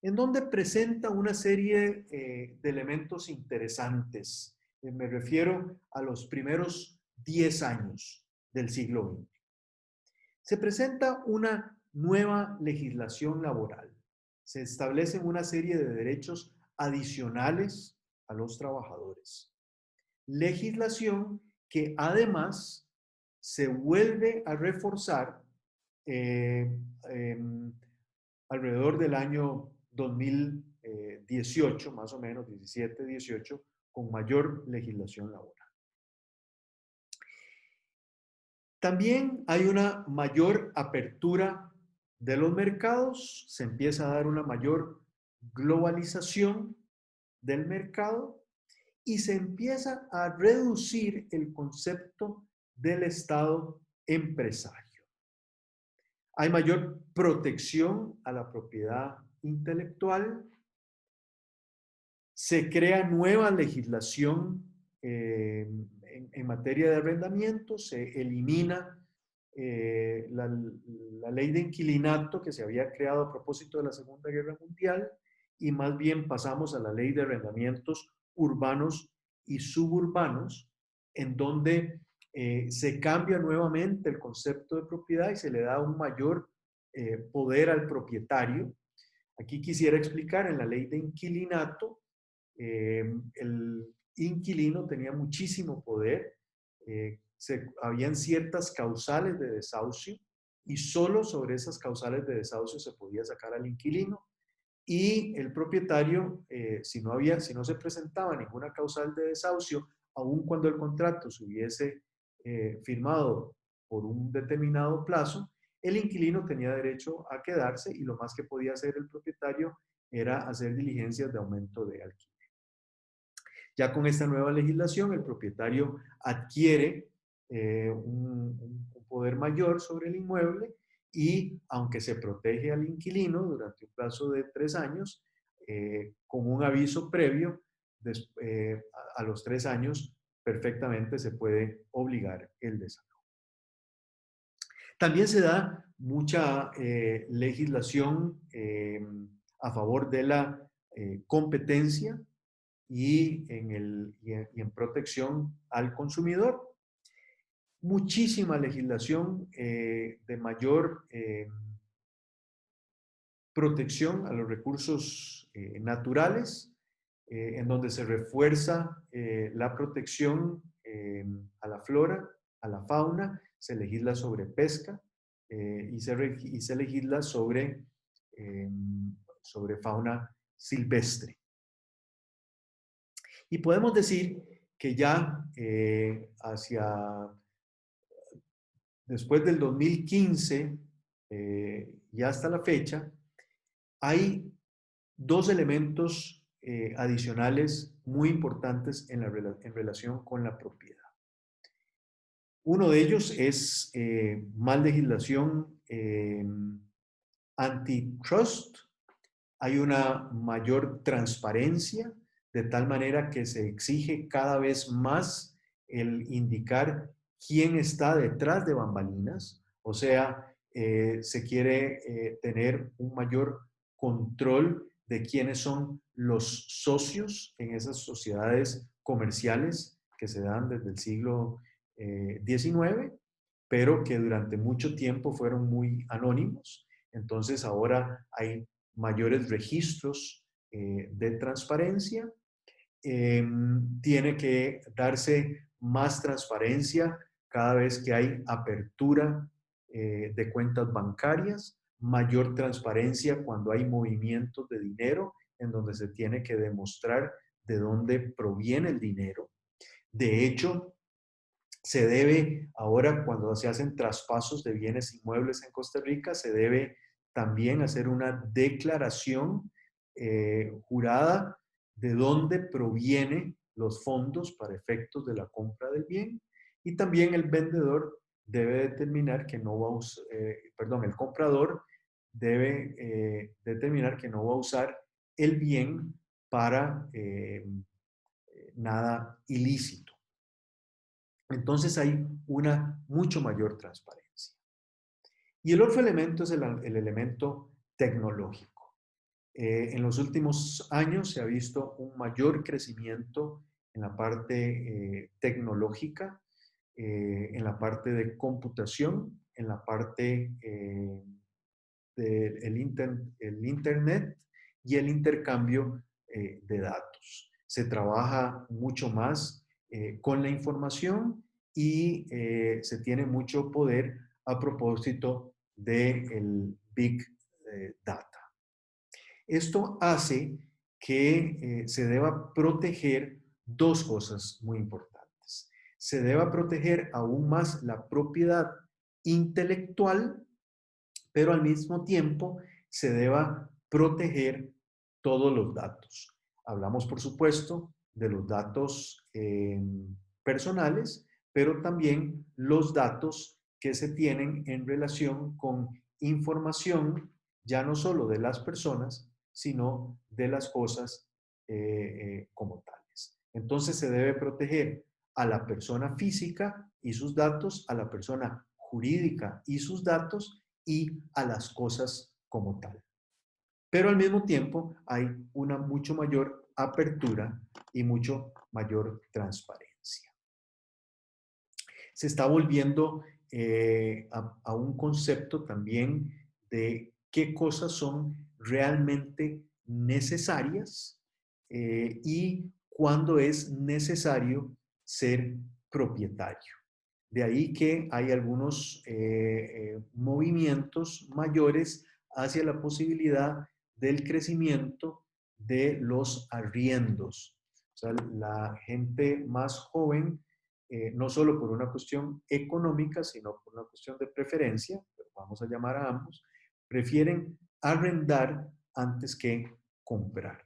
en donde presenta una serie de elementos interesantes. Me refiero a los primeros 10 años del siglo XX. Se presenta una nueva legislación laboral. Se establecen una serie de derechos adicionales a los trabajadores. Legislación que además se vuelve a reforzar eh, eh, alrededor del año 2018, más o menos, 17, 18, con mayor legislación laboral. También hay una mayor apertura de los mercados, se empieza a dar una mayor globalización del mercado y se empieza a reducir el concepto del Estado empresario. Hay mayor protección a la propiedad intelectual, se crea nueva legislación en materia de arrendamiento, se elimina la ley de inquilinato que se había creado a propósito de la Segunda Guerra Mundial y más bien pasamos a la ley de arrendamientos urbanos y suburbanos, en donde se cambia nuevamente el concepto de propiedad y se le da un mayor poder al propietario. Aquí quisiera explicar, en la ley de inquilinato, el inquilino tenía muchísimo poder, habían ciertas causales de desahucio y solo sobre esas causales de desahucio se podía sacar al inquilino, y el propietario, si no se presentaba ninguna causal de desahucio, aun cuando el contrato se hubiese firmado por un determinado plazo, el inquilino tenía derecho a quedarse y lo más que podía hacer el propietario era hacer diligencias de aumento de alquiler. Ya con esta nueva legislación, el propietario adquiere un poder mayor sobre el inmueble y, aunque se protege al inquilino durante un plazo de 3 años, con un aviso previo, a los 3 años perfectamente se puede obligar el desalojo. También se da mucha legislación a favor de la competencia y en protección al consumidor. Muchísima legislación de mayor protección a los recursos naturales, en donde se refuerza la protección a la flora, a la fauna, se legisla sobre pesca y se legisla sobre fauna silvestre. Y podemos decir que ya después del 2015 y hasta la fecha, hay 2 elementos adicionales muy importantes en relación con la propiedad. Uno de ellos es más legislación antitrust. Hay una mayor transparencia, de tal manera que se exige cada vez más el indicar quién está detrás de bambalinas. O sea, se quiere tener un mayor control de quiénes son los socios en esas sociedades comerciales que se dan desde el siglo XIX, pero que durante mucho tiempo fueron muy anónimos. Entonces ahora hay mayores registros de transparencia. Tiene que darse más transparencia cada vez que hay apertura de cuentas bancarias, mayor transparencia cuando hay movimientos de dinero en donde se tiene que demostrar de dónde proviene el dinero. De hecho, se debe, ahora cuando se hacen traspasos de bienes inmuebles en Costa Rica, se debe también hacer una declaración jurada de dónde provienen los fondos para efectos de la compra del bien, y también el vendedor debe determinar que no va a usar, perdón, el comprador debe determinar que no va a usar el bien para nada ilícito. Entonces hay una mucho mayor transparencia. Y el otro elemento es el elemento tecnológico. En los últimos años se ha visto un mayor crecimiento en la parte tecnológica, en la parte de computación, en la parte del Internet y el intercambio de datos. Se trabaja mucho más con la información y se tiene mucho poder a propósito del Big Data. Esto hace que se deba proteger dos cosas muy importantes. Se deba proteger aún más la propiedad intelectual, pero al mismo tiempo se deba proteger todos los datos. Hablamos, por supuesto, de los datos personales, pero también los datos que se tienen en relación con información, ya no solo de las personas, sino de las cosas como tales. Entonces se debe proteger a la persona física y sus datos, a la persona jurídica y sus datos, y a las cosas como tal. Pero al mismo tiempo hay una mucho mayor apertura y mucho mayor transparencia. Se está volviendo a un concepto también de qué cosas son realmente necesarias y cuándo es necesario ser propietario. De ahí que hay algunos movimientos mayores hacia la posibilidad del crecimiento de los arriendos. O sea, la gente más joven, no solo por una cuestión económica, sino por una cuestión de preferencia, pero vamos a llamar a ambos, prefieren arrendar antes que comprar.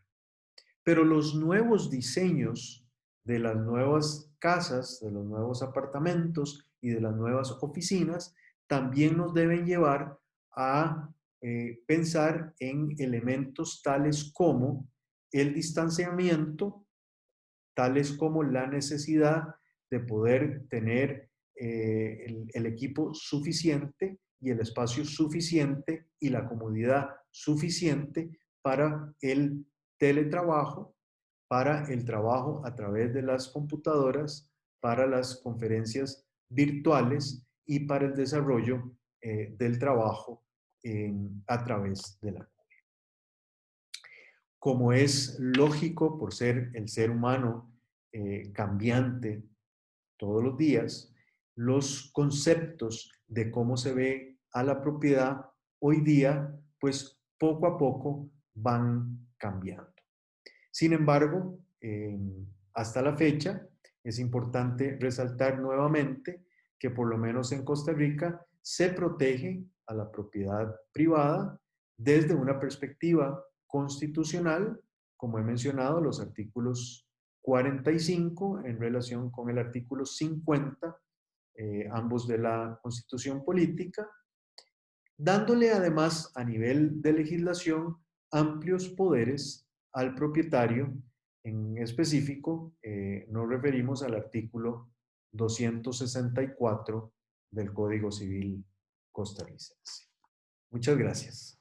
Pero los nuevos diseños de las nuevas casas, de los nuevos apartamentos y de las nuevas oficinas también nos deben llevar a pensar en elementos tales como el distanciamiento, tales como la necesidad de poder tener el equipo suficiente y el espacio suficiente y la comodidad suficiente para el teletrabajo, para el trabajo a través de las computadoras, para las conferencias virtuales y para el desarrollo del trabajo a través de la. Como es lógico por ser el ser humano cambiante todos los días, los conceptos de cómo se ve a la propiedad hoy día, pues poco a poco van cambiando. Sin embargo, hasta la fecha, es importante resaltar nuevamente que por lo menos en Costa Rica se protege a la propiedad privada desde una perspectiva constitucional, como he mencionado, los artículos 45 en relación con el artículo 50, ambos de la Constitución Política, dándole además a nivel de legislación amplios poderes al propietario. En específico, nos referimos al artículo 264 del Código Civil costarricense. Muchas gracias.